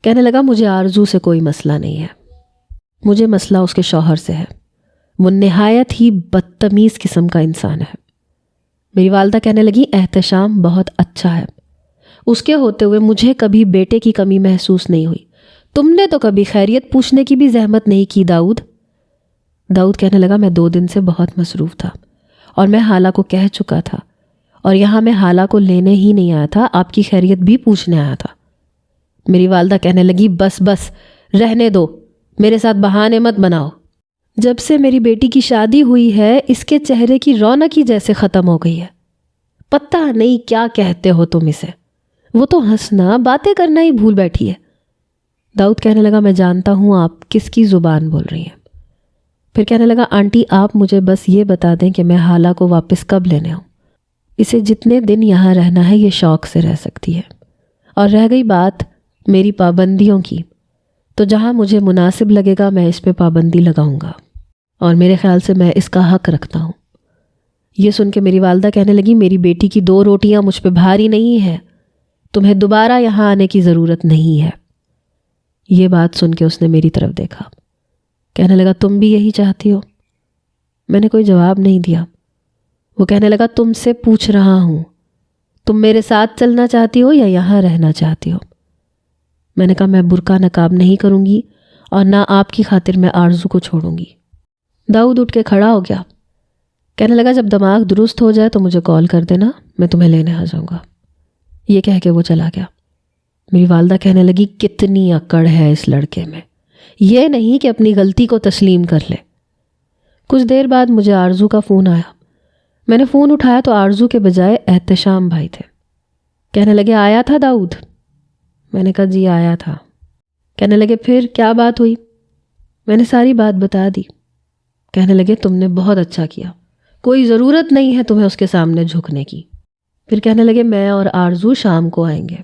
Speaker 1: کہنے لگا مجھے آرزو سے کوئی مسئلہ نہیں ہے، مجھے مسئلہ اس کے شوہر سے ہے۔ وہ نہایت ہی بدتمیز قسم کا انسان ہے۔ میری والدہ کہنے لگی احتشام بہت اچھا ہے، اس کے ہوتے ہوئے مجھے کبھی بیٹے کی کمی محسوس نہیں ہوئی۔ تم نے تو کبھی خیریت پوچھنے کی بھی زحمت نہیں کی داؤد۔ داؤد کہنے لگا میں 2 دن سے بہت مصروف تھا اور میں حالہ کو کہہ چکا تھا، اور یہاں میں حالہ کو لینے ہی نہیں آیا تھا، آپ کی خیریت بھی پوچھنے آیا تھا۔ میری والدہ کہنے لگی بس بس رہنے دو، میرے ساتھ بہانے مت بناؤ۔ جب سے میری بیٹی کی شادی ہوئی ہے اس کے چہرے کی رونق ہی جیسے ختم ہو گئی ہے۔ پتہ نہیں کیا کہتے ہو تم اسے، وہ تو ہنسنا باتیں کرنا ہی بھول بیٹھی ہے۔ داؤد کہنے لگا میں جانتا ہوں آپ کس کی زبان بول رہی ہیں۔ پھر کہنے لگا آنٹی آپ مجھے بس یہ بتا دیں کہ میں حالہ کو واپس کب لینے آؤں؟ اسے جتنے دن یہاں رہنا ہے یہ شوق سے رہ سکتی ہے، اور رہ گئی بات میری پابندیوں کی، تو جہاں مجھے مناسب لگے گا میں اس پہ پابندی لگاؤں گا، اور میرے خیال سے میں اس کا حق رکھتا ہوں۔ یہ سن کے میری والدہ کہنے لگی میری بیٹی کی 2 روٹیاں مجھ پہ بھاری نہیں ہے، تمہیں دوبارہ یہاں آنے کی ضرورت نہیں ہے۔ یہ بات سن کے اس نے میری طرف دیکھا، کہنے لگا تم بھی یہی چاہتی ہو؟ میں نے کوئی جواب نہیں دیا۔ وہ کہنے لگا تم سے پوچھ رہا ہوں، تم میرے ساتھ چلنا چاہتی ہو یا یہاں رہنا چاہتی ہو؟ میں نے کہا میں برقع نقاب نہیں کروں گی اور نہ آپ کی خاطر میں آرزو کو چھوڑوں گی۔ داؤد اٹھ کے کھڑا ہو گیا، کہنے لگا جب دماغ درست ہو جائے تو مجھے کال کر دینا، میں تمہیں لینے آ جاؤں گا۔ یہ کہہ کے وہ چلا گیا۔ میری والدہ کہنے لگی کتنی اکڑ ہے اس لڑکے میں، یہ نہیں کہ اپنی غلطی کو تسلیم کر لے۔ کچھ دیر بعد مجھے آرزو کا فون آیا. میں نے فون اٹھایا تو آرزو کے بجائے احتشام بھائی تھے. کہنے لگے آیا تھا داؤد؟ میں نے کہا جی آیا تھا. کہنے لگے پھر کیا بات ہوئی؟ میں نے ساری بات بتا دی. کہنے لگے تم نے بہت اچھا کیا، کوئی ضرورت نہیں ہے تمہیں اس کے سامنے جھکنے کی. پھر کہنے لگے میں اور آرزو شام کو آئیں گے.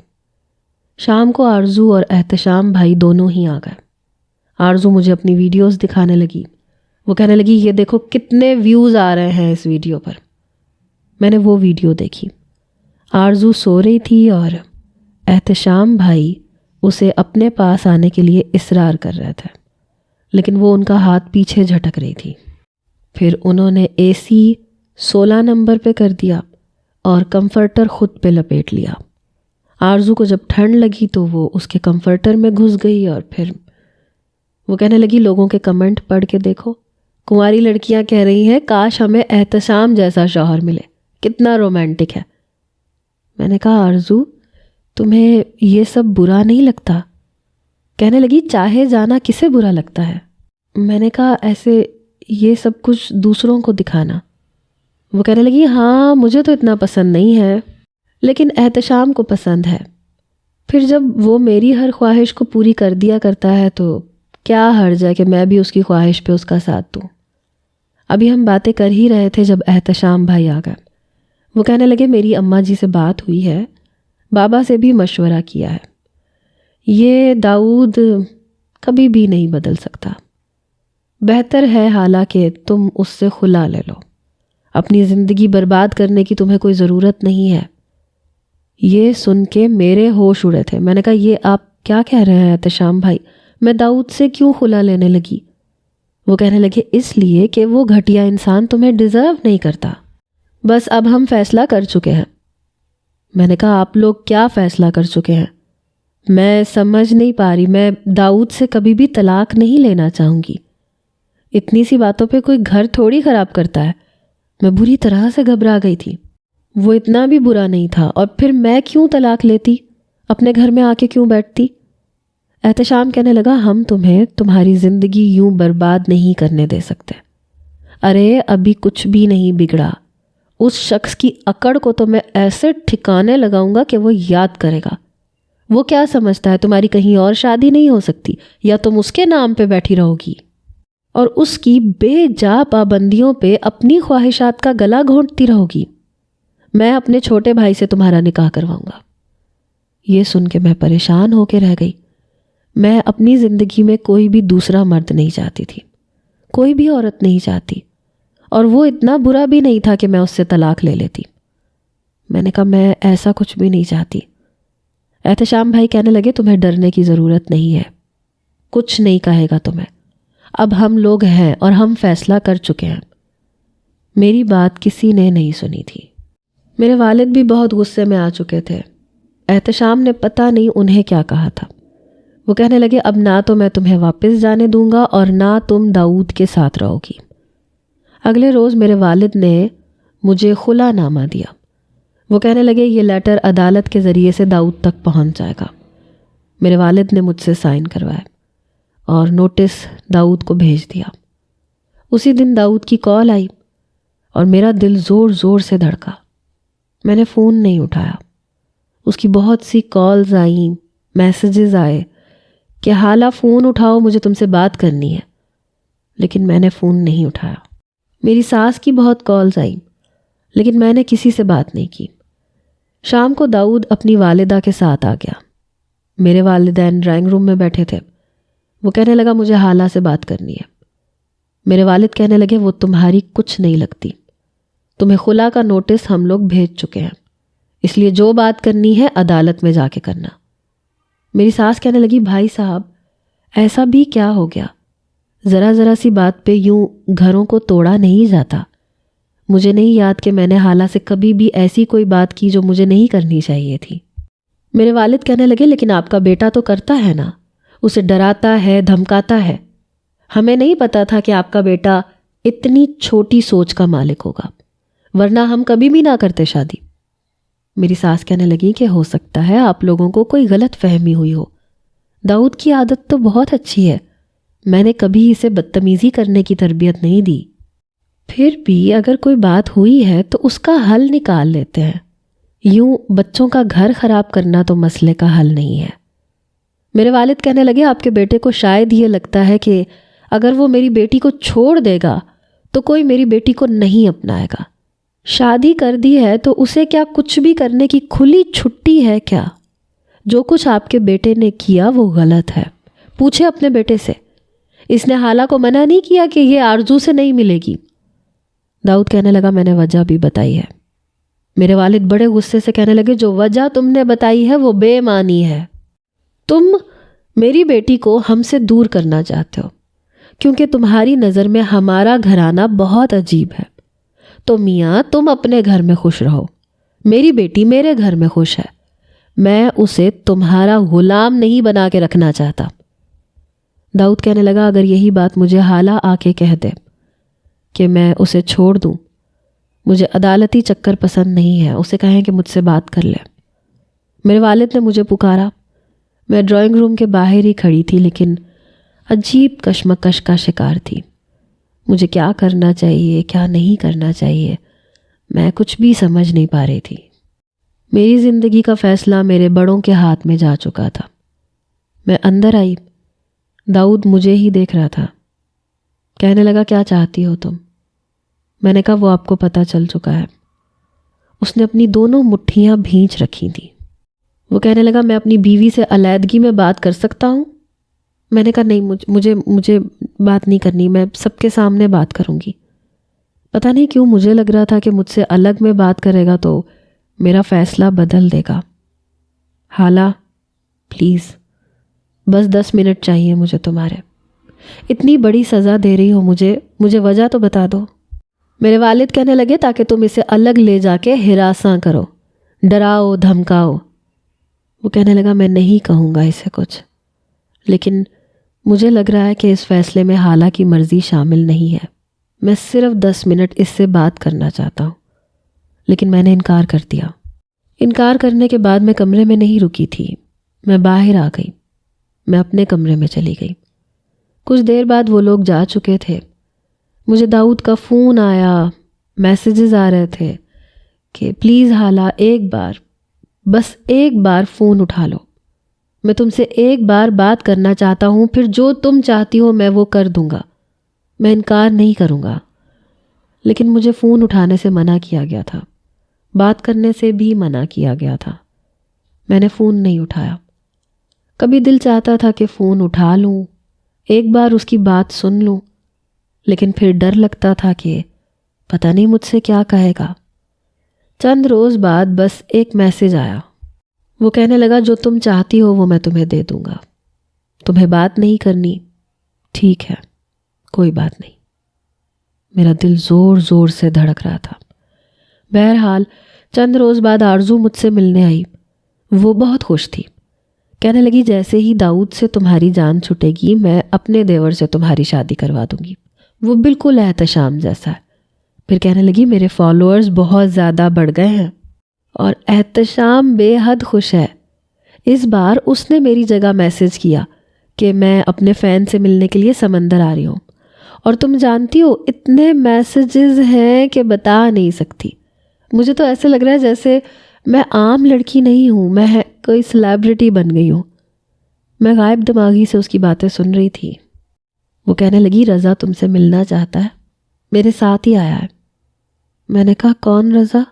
Speaker 1: شام کو آرزو اور احتشام بھائی دونوں ہی آ گئے. آرزو مجھے اپنی ویڈیوز دکھانے لگی. وہ کہنے لگی یہ دیکھو کتنے ویوز آ رہے ہیں اس ویڈیو پر. میں نے وہ ویڈیو دیکھی. آرزو سو رہی تھی اور احتشام بھائی اسے اپنے پاس آنے کے لیے اصرار کر رہے تھے، لیکن وہ ان کا ہاتھ پیچھے جھٹک رہی تھی. پھر انہوں نے اے سی 16 نمبر پہ کر دیا اور کمفرٹر خود پہ لپیٹ لیا. آرزو کو جب ٹھنڈ لگی تو وہ اس کے کمفرٹر میں گھس گئی اور پھر وہ کہنے لگی لوگوں کے کمنٹ پڑھ کے دیکھو، کنواری لڑکیاں کہہ رہی ہیں کاش ہمیں احتشام جیسا شوہر ملے، کتنا رومانٹک ہے. میں نے کہا آرزو تمہیں یہ سب برا نہیں لگتا؟ کہنے لگی چاہے جانا کسے برا لگتا ہے. میں نے کہا ایسے یہ سب کچھ دوسروں کو دکھانا. وہ کہنے لگی ہاں مجھے تو اتنا پسند نہیں ہے لیکن احتشام کو پسند ہے. پھر جب وہ میری ہر خواہش کو پوری کر دیا کرتا ہے تو کیا حرج ہے کہ میں بھی اس کی خواہش پہ اس کا ساتھ دوں. ابھی ہم باتیں کر ہی رہے تھے جب احتشام بھائی آ گئے. وہ کہنے لگے میری اماں جی سے بات ہوئی ہے، بابا سے بھی مشورہ کیا ہے، یہ داؤد کبھی بھی نہیں بدل سکتا. بہتر ہے حالانکہ تم اس سے خلا لے لو، اپنی زندگی برباد کرنے کی تمہیں کوئی ضرورت نہیں ہے. یہ سن کے میرے ہوش اڑے تھے. میں نے کہا یہ آپ کیا کہہ رہے ہیں احتشام بھائی، میں داؤد سے کیوں خلا لینے لگی؟ وہ کہنے لگے اس لیے کہ وہ گھٹیا انسان تمہیں ڈیزرو نہیں کرتا. بس اب ہم فیصلہ کر چکے ہیں. میں نے کہا آپ لوگ کیا فیصلہ کر چکے ہیں؟ میں سمجھ نہیں پا رہی. میں داؤد سے کبھی بھی طلاق نہیں لینا چاہوں گی. اتنی سی باتوں پہ کوئی گھر تھوڑی خراب کرتا ہے. میں بری طرح سے گھبرا گئی تھی. وہ اتنا بھی برا نہیں تھا اور پھر میں کیوں طلاق لیتی، اپنے گھر میں آ کے کیوں بیٹھتی. احتشام کہنے لگا ہم تمہیں تمہاری زندگی یوں برباد نہیں کرنے دے سکتے. ارے ابھی کچھ بھی نہیں بگڑا. اس شخص کی اکڑ کو تو میں ایسے ٹھکانے لگاؤں گا کہ وہ یاد کرے گا. وہ کیا سمجھتا ہے تمہاری کہیں اور شادی نہیں ہو سکتی، یا تم اس کے نام پہ بیٹھی رہو گی اور اس کی بے جا پابندیوں پہ اپنی خواہشات کا گلا گھونٹتی رہو گی. میں اپنے چھوٹے بھائی سے تمہارا نکاح کرواؤں گا. یہ سن کے میں پریشان ہو کے رہ گئی. میں اپنی زندگی میں کوئی بھی دوسرا مرد نہیں چاہتی تھی، کوئی بھی عورت نہیں چاہتی، اور وہ اتنا برا بھی نہیں تھا کہ میں اس سے طلاق لے لیتی. میں نے کہا میں ایسا کچھ بھی نہیں چاہتی. احتشام بھائی کہنے لگے تمہیں ڈرنے کی ضرورت نہیں ہے، کچھ نہیں کہے گا تمہیں. اب ہم لوگ ہیں اور ہم فیصلہ کر چکے ہیں. میری بات کسی نے نہیں سنی تھی. میرے والد بھی بہت غصے میں آ چکے تھے. احتشام نے پتہ نہیں انہیں کیا کہا تھا. وہ کہنے لگے اب نہ تو میں تمہیں واپس جانے دوں گا اور نہ تم داؤد کے ساتھ رہو گی. اگلے روز میرے والد نے مجھے خلا نامہ دیا. وہ کہنے لگے یہ لیٹر عدالت کے ذریعے سے داؤد تک پہنچ جائے گا. میرے والد نے مجھ سے سائن کروائے اور نوٹس داؤد کو بھیج دیا. اسی دن داؤد کی کال آئی اور میرا دل زور زور سے دھڑکا. میں نے فون نہیں اٹھایا. اس کی بہت سی کالز آئیں، میسیجز آئے کہ حالہ فون اٹھاؤ مجھے تم سے بات کرنی ہے، لیکن میں نے فون نہیں اٹھایا. میری ساس کی بہت کالز آئیں لیکن میں نے کسی سے بات نہیں کی. شام کو داؤد اپنی والدہ کے ساتھ آ گیا. میرے والدین ڈرائنگ روم میں بیٹھے تھے. وہ کہنے لگا مجھے حالہ سے بات کرنی ہے. میرے والد کہنے لگے وہ تمہاری کچھ نہیں لگتی، تمہیں خلا کا نوٹس ہم لوگ بھیج چکے ہیں، اس لیے جو بات کرنی ہے عدالت میں جا کے کرنا. میری ساس کہنے لگی بھائی صاحب ایسا بھی کیا ہو گیا، ذرا ذرا سی بات پہ یوں گھروں کو توڑا نہیں جاتا. مجھے نہیں یاد کہ میں نے حالہ سے کبھی بھی ایسی کوئی بات کی جو مجھے نہیں کرنی چاہیے تھی. میرے والد کہنے لگے لیکن آپ کا بیٹا تو کرتا ہے نا، اسے ڈراتا ہے، دھمکاتا ہے. ہمیں نہیں پتا تھا کہ آپ کا بیٹا اتنی چھوٹی سوچ کا مالک ہوگا، ورنہ ہم کبھی بھی نہ کرتے شادی. میری ساس کہنے لگی کہ ہو سکتا ہے آپ لوگوں کو کوئی غلط فہمی ہوئی ہو. داؤد کی عادت تو بہت اچھی ہے، میں نے کبھی اسے بدتمیزی کرنے کی تربیت نہیں دی. پھر بھی اگر کوئی بات ہوئی ہے تو اس کا حل نکال لیتے ہیں، یوں بچوں کا گھر خراب کرنا تو مسئلے کا حل نہیں ہے۔ میرے والد کہنے لگے آپ کے بیٹے کو شاید یہ لگتا ہے کہ اگر وہ میری بیٹی کو چھوڑ دے گا تو کوئی میری بیٹی کو نہیں اپنائے گا۔ شادی کر دی ہے تو اسے کیا کچھ بھی کرنے کی کھلی چھٹی ہے کیا؟ جو کچھ آپ کے بیٹے نے کیا وہ غلط ہے، پوچھے اپنے بیٹے سے۔ اس نے حالہ کو منع نہیں کیا کہ یہ آرزو سے نہیں ملے گی۔ داؤد کہنے لگا میں نے وجہ بھی بتائی ہے۔ میرے والد بڑے غصے سے کہنے لگے جو وجہ تم نے بتائی ہے وہ بے معنی ہے۔ تم میری بیٹی کو ہم سے دور کرنا چاہتے ہو کیونکہ تمہاری نظر میں ہمارا گھرانہ بہت عجیب ہے۔ تو میاں تم اپنے گھر میں خوش رہو، میری بیٹی میرے گھر میں خوش ہے، میں اسے تمہارا غلام نہیں بنا کے رکھنا چاہتا۔ داؤد کہنے لگا اگر یہی بات مجھے حالہ آ کے کہہ دے کہ میں اسے چھوڑ دوں، مجھے عدالتی چکر پسند نہیں ہے، اسے کہیں کہ مجھ سے بات کر لے۔ میرے والد نے مجھے پکارا، میں ڈرائنگ روم کے باہر ہی کھڑی تھی لیکن عجیب کشمکش کا شکار تھی۔ مجھے کیا کرنا چاہیے کیا نہیں کرنا چاہیے میں کچھ بھی سمجھ نہیں پا رہی تھی۔ میری زندگی کا فیصلہ میرے بڑوں کے ہاتھ میں جا چکا تھا۔ میں اندر آئی، داؤد مجھے ہی دیکھ رہا تھا۔ کہنے لگا کیا چاہتی ہو تم؟ میں نے کہا وہ آپ کو پتہ چل چکا ہے۔ اس نے اپنی دونوں مٹھیاں بھینچ رکھی تھیں۔ وہ کہنے لگا میں اپنی بیوی سے علیحدگی میں بات کر سکتا ہوں؟ میں نے کہا نہیں، مجھے بات نہیں کرنی، میں سب کے سامنے بات کروں گی۔ پتہ نہیں کیوں مجھے لگ رہا تھا کہ مجھ سے الگ میں بات کرے گا تو میرا فیصلہ بدل دے گا۔ حالہ پلیز بس 10 منٹ چاہیے مجھے تمہارے، اتنی بڑی سزا دے رہی ہو مجھے وجہ تو بتا دو۔ میرے والد کہنے لگے تاکہ تم اسے الگ لے جا کے ہراساں کرو، ڈراؤ دھمکاؤ۔ وہ کہنے لگا میں نہیں کہوں گا اسے کچھ، لیکن مجھے لگ رہا ہے کہ اس فیصلے میں حالہ کی مرضی شامل نہیں ہے۔ میں صرف 10 منٹ اس سے بات کرنا چاہتا ہوں۔ لیکن میں نے انکار کر دیا۔ انکار کرنے کے بعد میں کمرے میں نہیں رکی تھی، میں باہر آ گئی، میں اپنے کمرے میں چلی گئی۔ کچھ دیر بعد وہ لوگ جا چکے تھے۔ مجھے داؤد کا فون آیا، میسیجز آ رہے تھے کہ پلیز حالہ بس ایک بار فون اٹھا لو، میں تم سے ایک بار بات کرنا چاہتا ہوں، پھر جو تم چاہتی ہو میں وہ کر دوں گا، میں انکار نہیں کروں گا۔ لیکن مجھے فون اٹھانے سے منع کیا گیا تھا، بات کرنے سے بھی منع کیا گیا تھا۔ میں نے فون نہیں اٹھایا۔ کبھی دل چاہتا تھا کہ فون اٹھا لوں، ایک بار اس کی بات سن لوں، لیکن پھر ڈر لگتا تھا کہ پتہ نہیں مجھ سے کیا کہے گا۔ چند روز بعد بس ایک میسج آیا، وہ کہنے لگا جو تم چاہتی ہو وہ میں تمہیں دے دوں گا، تمہیں بات نہیں کرنی، ٹھیک ہے کوئی بات نہیں۔ میرا دل زور زور سے دھڑک رہا تھا۔ بہرحال چند روز بعد آرزو مجھ سے ملنے آئی۔ وہ بہت خوش تھی، کہنے لگی جیسے ہی داؤد سے تمہاری جان چھٹے گی میں اپنے دیور سے تمہاری شادی کروا دوں گی، وہ بالکل احتشام جیسا ہے۔ پھر کہنے لگی میرے فالوورز بہت زیادہ بڑھ گئے ہیں اور احتشام بے حد خوش ہے۔ اس بار اس نے میری جگہ میسج کیا کہ میں اپنے فین سے ملنے کے لیے سمندر آ رہی ہوں، اور تم جانتی ہو اتنے میسیجز ہیں کہ بتا نہیں سکتی۔ مجھے تو ایسے لگ رہا ہے جیسے میں عام لڑکی نہیں ہوں، میں کوئی سیلیبریٹی بن گئی ہوں۔ میں غائب دماغی سے اس کی باتیں سن رہی تھی۔ وہ کہنے لگی رضا تم سے ملنا چاہتا ہے، میرے ساتھ ہی آیا ہے۔ میں نے کہا کون رضا؟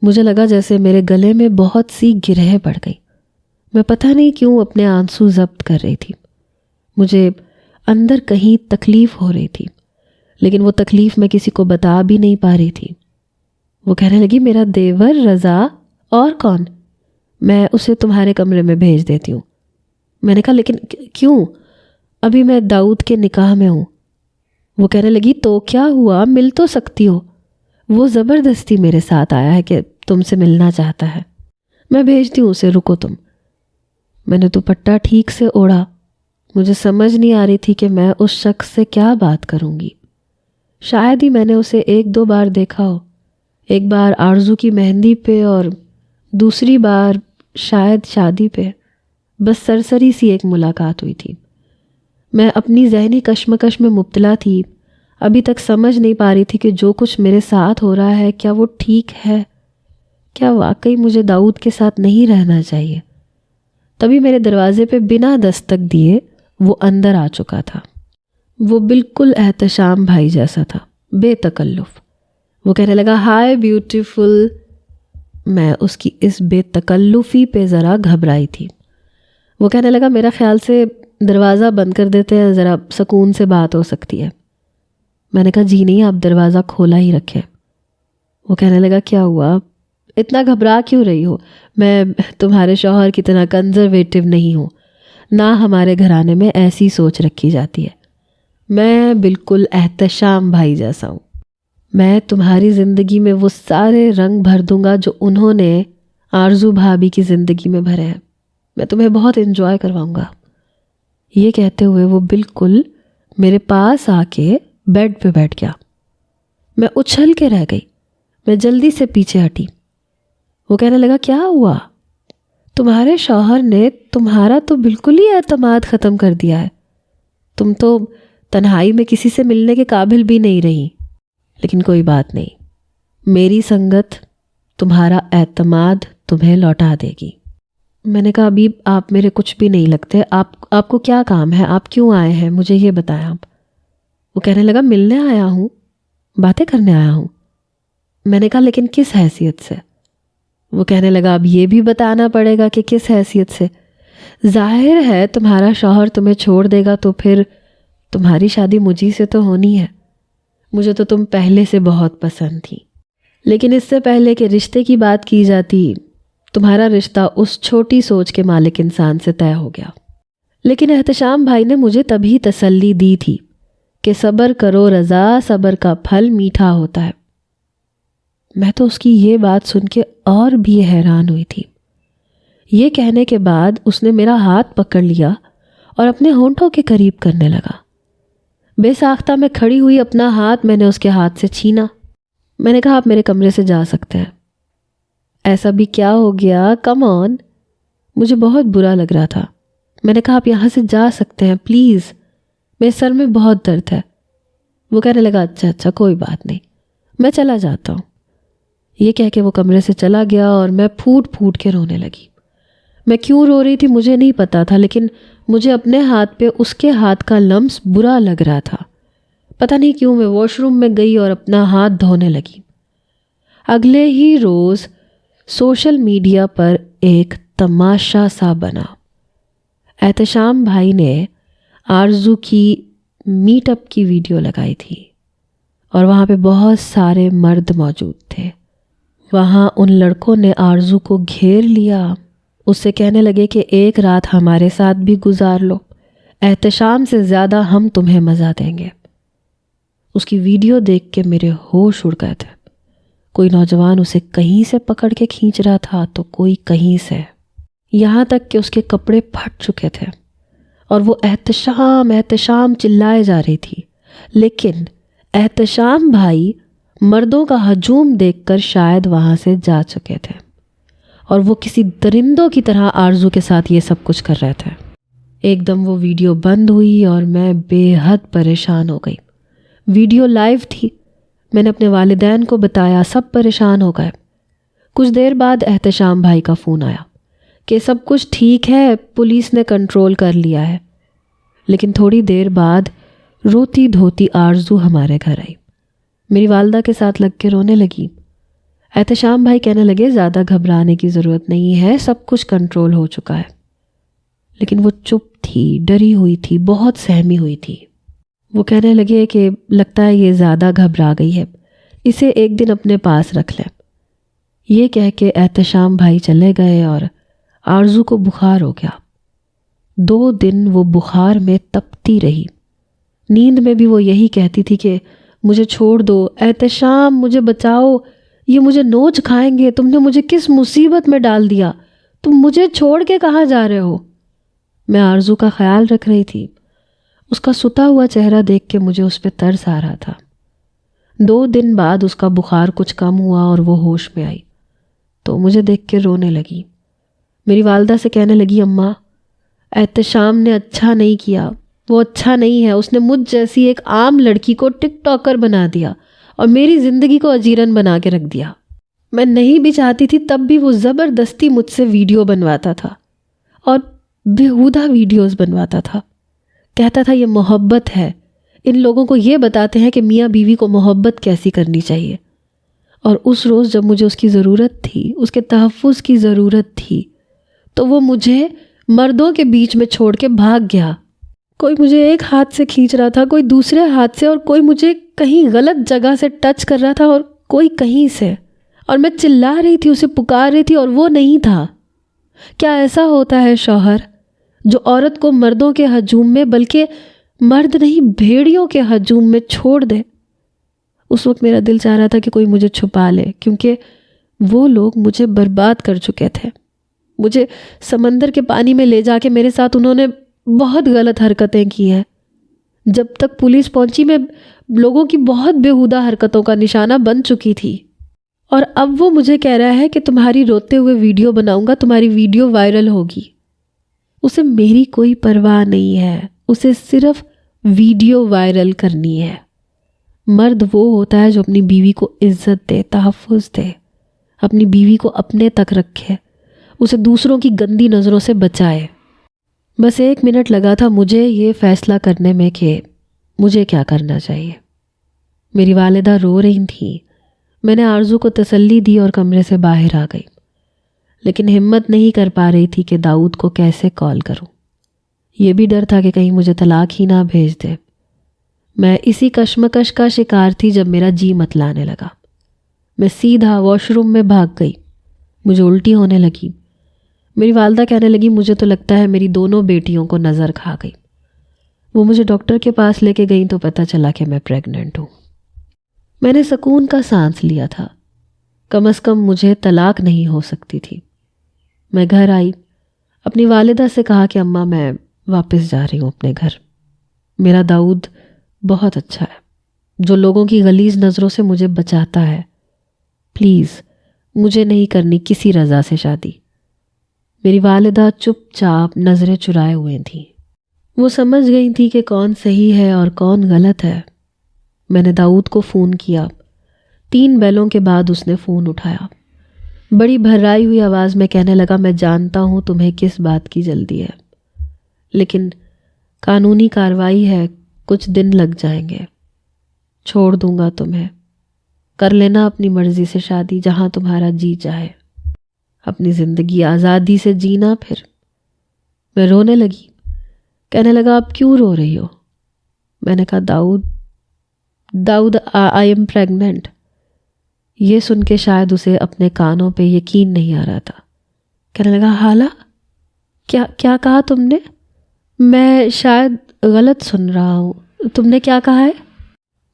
Speaker 1: مجھے لگا جیسے میرے گلے میں بہت سی گرہیں پڑ گئی۔ میں پتہ نہیں کیوں اپنے آنسو ضبط کر رہی تھی۔ مجھے اندر کہیں تکلیف ہو رہی تھی، لیکن وہ تکلیف میں کسی کو بتا بھی نہیں پا رہی تھی۔ وہ کہنے لگی میرا دیور رضا، اور کون؟ میں اسے تمہارے کمرے میں بھیج دیتی ہوں۔ میں نے کہا لیکن کیوں؟ ابھی میں داؤد کے نکاح میں ہوں۔ وہ کہنے لگی تو کیا ہوا، مل تو سکتی ہو، وہ زبردستی میرے ساتھ آیا ہے کہ تم سے ملنا چاہتا ہے۔ میں بھیجتی ہوں اسے، رکو تم۔ میں نے دوپٹہ ٹھیک سے اوڑھا۔ مجھے سمجھ نہیں آ رہی تھی کہ میں اس شخص سے کیا بات کروں گی۔ شاید ہی میں نے اسے 1-2 بار دیکھا ہو، ایک بار آرزو کی مہندی پہ اور دوسری بار شاید شادی پہ، بس سرسری سی ایک ملاقات ہوئی تھی۔ میں اپنی ذہنی کشمکش میں مبتلا تھی، ابھی تک سمجھ نہیں پا رہی تھی کہ جو کچھ میرے ساتھ ہو رہا ہے کیا وہ ٹھیک ہے، کیا واقعی مجھے داؤد کے ساتھ نہیں رہنا چاہیے۔ تبھی میرے دروازے پہ بنا دستک دیے وہ اندر آ چکا تھا۔ وہ بالکل احتشام بھائی جیسا تھا، بے تکلف۔ وہ کہنے لگا ہائے بیوٹیفل۔ میں اس کی اس بے تکلفی پہ ذرا گھبرائی تھی۔ وہ کہنے لگا میرا خیال سے دروازہ بند کر دیتے ہیں، ذرا سکون سے بات ہو سکتی ہے۔ میں نے کہا جی نہیں، آپ دروازہ کھولا ہی رکھیں۔ وہ کہنے لگا کیا ہوا، اتنا گھبرا کیوں رہی ہو؟ میں تمہارے شوہر کی طرح کنزرویٹو نہیں ہوں، نہ ہمارے گھرانے میں ایسی سوچ رکھی جاتی ہے۔ میں بالکل احتشام بھائی جیسا ہوں۔ میں تمہاری زندگی میں وہ سارے رنگ بھر دوں گا جو انہوں نے آرزو بھابھی کی زندگی میں بھرے ہیں۔ میں تمہیں بہت انجوائے کرواؤں گا۔ یہ کہتے ہوئے وہ بالکل میرے پاس آ کے بیڈ پہ بیٹھ گیا۔ میں اچھل کے رہ گئی۔ میں جلدی سے پیچھے ہٹی۔ وہ کہنے لگا کیا ہوا؟ تمہارے شوہر نے تمہارا تو بالکل ہی اعتماد ختم کر دیا ہے۔ تم تو تنہائی میں کسی سے ملنے کے قابل بھی نہیں رہی۔ لیکن کوئی بات نہیں، میری سنگت تمہارا اعتماد تمہیں لوٹا دے گی۔ میں نے کہا ابھی آپ میرے کچھ بھی نہیں لگتے، آپ کو کیا کام ہے، آپ کیوں آئے ہیں، مجھے یہ بتائیں آپ۔ وہ کہنے لگا ملنے آیا ہوں، باتیں کرنے آیا ہوں۔ میں نے کہا لیکن کس حیثیت سے؟ وہ کہنے لگا اب یہ بھی بتانا پڑے گا کہ کس حیثیت سے؟ ظاہر ہے تمہارا شوہر تمہیں چھوڑ دے گا تو پھر تمہاری شادی مجھی سے تو ہونی ہے۔ مجھے تو تم پہلے سے بہت پسند تھی، لیکن اس سے پہلے کہ رشتے کی بات کی جاتی تمہارا رشتہ اس چھوٹی سوچ کے مالک انسان سے طے ہو گیا۔ لیکن احتشام بھائی نے مجھے تبھی تسلی دی تھی کہ صبر کرو رضا، صبر کا پھل میٹھا ہوتا ہے۔ میں تو اس کی یہ بات سن کے اور بھی حیران ہوئی تھی۔ یہ کہنے کے بعد اس نے میرا ہاتھ پکڑ لیا اور اپنے ہونٹوں کے قریب کرنے لگا۔ بے ساختہ میں کھڑی ہوئی اپنا ہاتھ میں نے اس کے ہاتھ سے چھینا۔ میں نے کہا آپ میرے کمرے سے جا سکتے ہیں۔ ایسا بھی کیا ہو گیا، کم آن۔ مجھے بہت برا لگ رہا تھا۔ میں نے کہا آپ یہاں سے جا سکتے ہیں پلیز، میرے سر میں بہت درد ہے۔ وہ کہنے لگا اچھا کوئی بات نہیں، میں چلا جاتا ہوں۔ یہ کہہ کے وہ کمرے سے چلا گیا اور میں پھوٹ پھوٹ کے رونے لگی۔ میں کیوں رو رہی تھی مجھے نہیں پتا تھا، لیکن مجھے اپنے ہاتھ پہ اس کے ہاتھ کا لمس برا لگ رہا تھا۔ پتہ نہیں کیوں میں واش روم میں گئی اور اپنا ہاتھ دھونے لگی۔ اگلے ہی روز سوشل میڈیا پر ایک تماشا سا بنا۔ احتشام بھائی نے آرزو کی میٹ اپ کی ویڈیو لگائی تھی اور وہاں پہ بہت سارے مرد موجود تھے۔ وہاں ان لڑکوں نے آرزو کو گھیر لیا، اس سے کہنے لگے کہ ایک رات ہمارے ساتھ بھی گزار لو، احتشام سے زیادہ ہم تمہیں مزہ دیں گے۔ اس کی ویڈیو دیکھ کے میرے ہوش اڑ گئے تھے۔ کوئی نوجوان اسے کہیں سے پکڑ کے کھینچ رہا تھا تو کوئی کہیں سے، یہاں تک کہ اس کے کپڑے پھٹ چکے تھے اور وہ احتشام چلائے جا رہی تھی۔ لیکن احتشام بھائی مردوں کا ہجوم دیکھ کر شاید وہاں سے جا چکے تھے اور وہ کسی درندوں کی طرح آرزو کے ساتھ یہ سب کچھ کر رہے تھے۔ ایک دم وہ ویڈیو بند ہوئی اور میں بے حد پریشان ہو گئی۔ ویڈیو لائیو تھی، میں نے اپنے والدین کو بتایا، سب پریشان ہو گئے۔ کچھ دیر بعد احتشام بھائی کا فون آیا کہ سب کچھ ٹھیک ہے، پولیس نے کنٹرول کر لیا ہے۔ لیکن تھوڑی دیر بعد روتی دھوتی آرزو ہمارے گھر آئی، میری والدہ کے ساتھ لگ کے رونے لگی۔ احتشام بھائی کہنے لگے زیادہ گھبرانے کی ضرورت نہیں ہے، سب کچھ کنٹرول ہو چکا ہے۔ لیکن وہ چپ تھی، ڈری ہوئی تھی، بہت سہمی ہوئی تھی۔ وہ کہنے لگے کہ لگتا ہے یہ زیادہ گھبرا گئی ہے، اسے ایک دن اپنے پاس رکھ لیں۔ یہ کہہ کے احتشام بھائی چلے گئے اور آرزو کو بخار ہو گیا۔ 2 دن وہ بخار میں تپتی رہی۔ نیند میں بھی وہ یہی کہتی تھی کہ مجھے چھوڑ دو، احتشام مجھے بچاؤ، یہ مجھے نوچ کھائیں گے، تم نے مجھے کس مصیبت میں ڈال دیا، تم مجھے چھوڑ کے کہاں جا رہے ہو۔ میں آرزو کا خیال رکھ رہی تھی۔ اس کا ستا ہوا چہرہ دیکھ کے مجھے اس پہ ترس آ رہا تھا۔ 2 دن بعد اس کا بخار کچھ کم ہوا اور وہ ہوش میں آئی تو مجھے دیکھ کے رونے لگی۔ میری والدہ سے کہنے لگی اماں احتشام نے اچھا نہیں کیا، وہ اچھا نہیں ہے، اس نے مجھ جیسی ایک عام لڑکی کو ٹک ٹاکر بنا دیا اور میری زندگی کو اجیرن بنا کے رکھ دیا۔ میں نہیں بھی چاہتی تھی تب بھی وہ زبردستی مجھ سے ویڈیو بنواتا تھا اور بیہودہ ویڈیوز بنواتا تھا۔ کہتا تھا یہ محبت ہے، ان لوگوں کو یہ بتاتے ہیں کہ میاں بیوی کو محبت کیسی کرنی چاہیے۔ اور اس روز جب مجھے اس کی ضرورت تھی، اس کے تحفظ کی ضرورت تھی، تو وہ مجھے مردوں کے بیچ میں چھوڑ کے بھاگ گیا۔ کوئی مجھے ایک ہاتھ سے کھینچ رہا تھا، کوئی دوسرے ہاتھ سے، اور کوئی مجھے کہیں غلط جگہ سے ٹچ کر رہا تھا اور کوئی کہیں سے، اور میں چلا رہی تھی، اسے پکار رہی تھی اور وہ نہیں تھا۔ کیا ایسا ہوتا ہے شوہر جو عورت کو مردوں کے ہجوم میں، بلکہ مرد نہیں بھیڑیوں کے ہجوم میں چھوڑ دے؟ اس وقت میرا دل چاہ رہا تھا کہ کوئی مجھے چھپا لے، کیونکہ وہ لوگ مجھے برباد کر چکے تھے۔ مجھے سمندر کے پانی میں لے جا کے میرے ساتھ انہوں نے بہت غلط حرکتیں کی ہیں۔ جب تک پولیس پہنچی میں لوگوں کی بہت بیہودہ حرکتوں کا نشانہ بن چکی تھی، اور اب وہ مجھے کہہ رہا ہے کہ تمہاری روتے ہوئے ویڈیو بناؤں گا، تمہاری ویڈیو وائرل ہوگی۔ اسے میری کوئی پرواہ نہیں ہے، اسے صرف ویڈیو وائرل کرنی ہے۔ مرد وہ ہوتا ہے جو اپنی بیوی کو عزت دے، تحفظ دے، اپنی بیوی کو اپنے تک رکھے، اسے دوسروں کی گندی نظروں سے بچائے۔ بس 1 منٹ لگا تھا مجھے یہ فیصلہ کرنے میں کہ مجھے کیا کرنا چاہیے۔ میری والدہ رو رہی تھیں۔ میں نے آرزو کو تسلی دی اور کمرے سے باہر آ گئی، لیکن ہمت نہیں کر پا رہی تھی کہ داؤد کو کیسے کال کروں۔ یہ بھی ڈر تھا کہ کہیں مجھے طلاق ہی نہ بھیج دے۔ میں اسی کشمکش کا شکار تھی جب میرا جی متلانے لگا۔ میں سیدھا واش روم میں بھاگ گئی۔ مجھے الٹی ہونے لگی۔ میری والدہ کہنے لگی مجھے تو لگتا ہے میری دونوں بیٹیوں کو نظر کھا گئی۔ وہ مجھے ڈاکٹر کے پاس لے کے گئیں تو پتہ چلا کہ میں پریگننٹ ہوں۔ میں نے سکون کا سانس لیا تھا، کم از کم مجھے طلاق نہیں ہو سکتی تھی۔ میں گھر آئی، اپنی والدہ سے کہا کہ اماں میں واپس جا رہی ہوں اپنے گھر۔ میرا داؤد بہت اچھا ہے، جو لوگوں کی غلیظ نظروں سے مجھے بچاتا ہے۔ پلیز مجھے نہیں کرنی کسی رضا سے شادی۔ میری والدہ چپ چاپ نظریں چرائے ہوئے تھیں۔ وہ سمجھ گئی تھی کہ کون صحیح ہے اور کون غلط ہے۔ میں نے داؤد کو فون کیا۔ 3 بیلوں کے بعد اس نے فون اٹھایا۔ بڑی بھرائی ہوئی آواز میں کہنے لگا میں جانتا ہوں تمہیں کس بات کی جلدی ہے، لیکن قانونی کارروائی ہے، کچھ دن لگ جائیں گے۔ چھوڑ دوں گا تمہیں، کر لینا اپنی مرضی سے شادی جہاں تمہارا جی چاہے، اپنی زندگی آزادی سے جینا۔ پھر میں رونے لگی۔ کہنے لگا اب کیوں رو رہی ہو؟ میں نے کہا داؤد آئی ایم پریگننٹ۔ یہ سن کے شاید اسے اپنے کانوں پہ یقین نہیں آ رہا تھا۔ کہنے لگا حالہ کیا کہا تم نے؟ میں شاید غلط سن رہا ہوں، تم نے کیا کہا ہے؟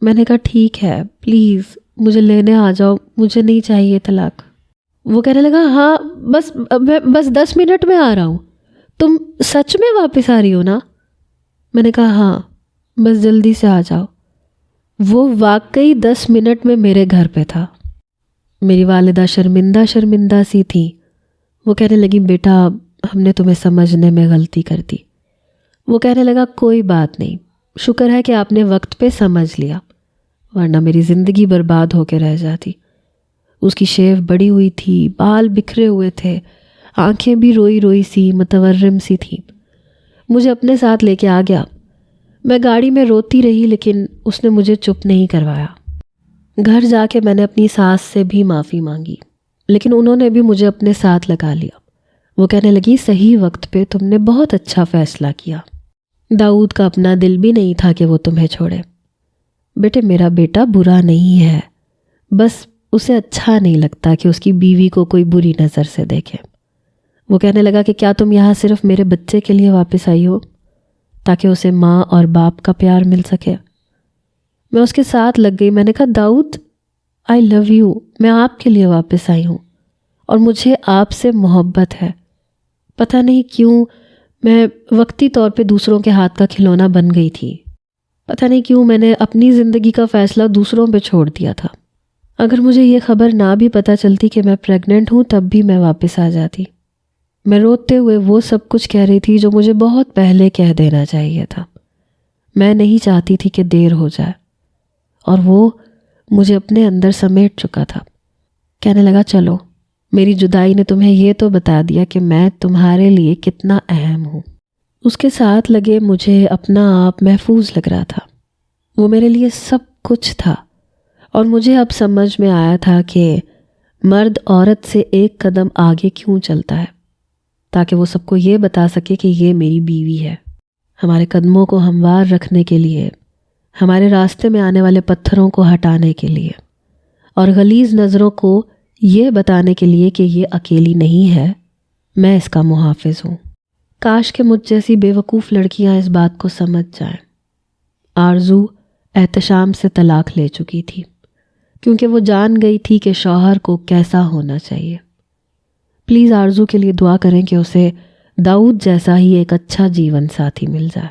Speaker 1: میں نے کہا ٹھیک ہے، پلیز مجھے لینے آ جاؤ، مجھے نہیں چاہیے طلاق۔ وہ کہنے لگا ہاں بس 10 منٹ میں آ رہا ہوں، تم سچ میں واپس آ رہی ہو نا؟ میں نے کہا ہاں بس جلدی سے آ جاؤ۔ وہ واقعی 10 منٹ میں میرے گھر پہ تھا۔ میری والدہ شرمندہ سی تھی۔ وہ کہنے لگی بیٹا ہم نے تمہیں سمجھنے میں غلطی کر دی۔ وہ کہنے لگا کوئی بات نہیں، شکر ہے کہ آپ نے وقت پہ سمجھ لیا، ورنہ میری زندگی برباد ہو کے رہ جاتی۔ اس کی شیو بڑی ہوئی تھی، بال بکھرے ہوئے تھے، آنکھیں بھی روئی روئی سی متورم سی تھیں۔ مجھے اپنے ساتھ لے کے آ گیا۔ میں گاڑی میں روتی رہی، لیکن اس نے مجھے چپ نہیں کروایا۔ گھر جا کے میں نے اپنی ساس سے بھی معافی مانگی، لیکن انہوں نے بھی مجھے اپنے ساتھ لگا لیا۔ وہ کہنے لگی صحیح وقت پہ تم نے بہت اچھا فیصلہ کیا۔ داؤد کا اپنا دل بھی نہیں تھا کہ وہ تمہیں چھوڑے۔ بیٹے میرا بیٹا برا نہیں ہے، بس اسے اچھا نہیں لگتا کہ اس کی بیوی کو کوئی بری نظر سے دیکھے۔ وہ کہنے لگا کہ کیا تم یہاں صرف میرے بچے کے لیے واپس آئی ہو تاکہ اسے ماں اور باپ کا پیار مل سکے؟ میں اس کے ساتھ لگ گئی۔ میں نے کہا داؤد آئی لو یو، میں آپ کے لیے واپس آئی ہوں اور مجھے آپ سے محبت ہے۔ پتہ نہیں کیوں میں وقتی طور پہ دوسروں کے ہاتھ کا کھلونا بن گئی تھی۔ پتہ نہیں کیوں میں نے اپنی زندگی کا فیصلہ دوسروں پہ چھوڑ دیا تھا۔ اگر مجھے یہ خبر نہ بھی پتہ چلتی کہ میں پریگننٹ ہوں تب بھی میں واپس آ جاتی۔ میں روتے ہوئے وہ سب کچھ کہہ رہی تھی جو مجھے بہت پہلے کہہ دینا چاہیے تھا، میں نہیں چاہتی تھی کہ دیر ہو جائے، اور وہ مجھے اپنے اندر سمیٹ چکا تھا۔ کہنے لگا چلو، میری جدائی نے تمہیں یہ تو بتا دیا کہ میں تمہارے لیے کتنا اہم ہوں۔ اس کے ساتھ لگے مجھے اپنا آپ محفوظ لگ رہا تھا۔ وہ میرے لیے سب کچھ تھا، اور مجھے اب سمجھ میں آیا تھا کہ مرد عورت سے ایک قدم آگے کیوں چلتا ہے، تاکہ وہ سب کو یہ بتا سکے کہ یہ میری بیوی ہے۔ ہمارے قدموں کو ہموار رکھنے کے لیے، ہمارے راستے میں آنے والے پتھروں کو ہٹانے کے لیے، اور غلیظ نظروں کو یہ بتانے کے لیے کہ یہ اکیلی نہیں ہے، میں اس کا محافظ ہوں۔ کاش کہ مجھ جیسی بے وقوف لڑکیاں اس بات کو سمجھ جائیں۔ آرزو احتشام سے طلاق لے چکی تھی، کیونکہ وہ جان گئی تھی کہ شوہر کو کیسا ہونا چاہیے۔ پلیز آرزو کے لیے دعا کریں کہ اسے داؤد جیسا ہی ایک اچھا جیون ساتھی مل جائے۔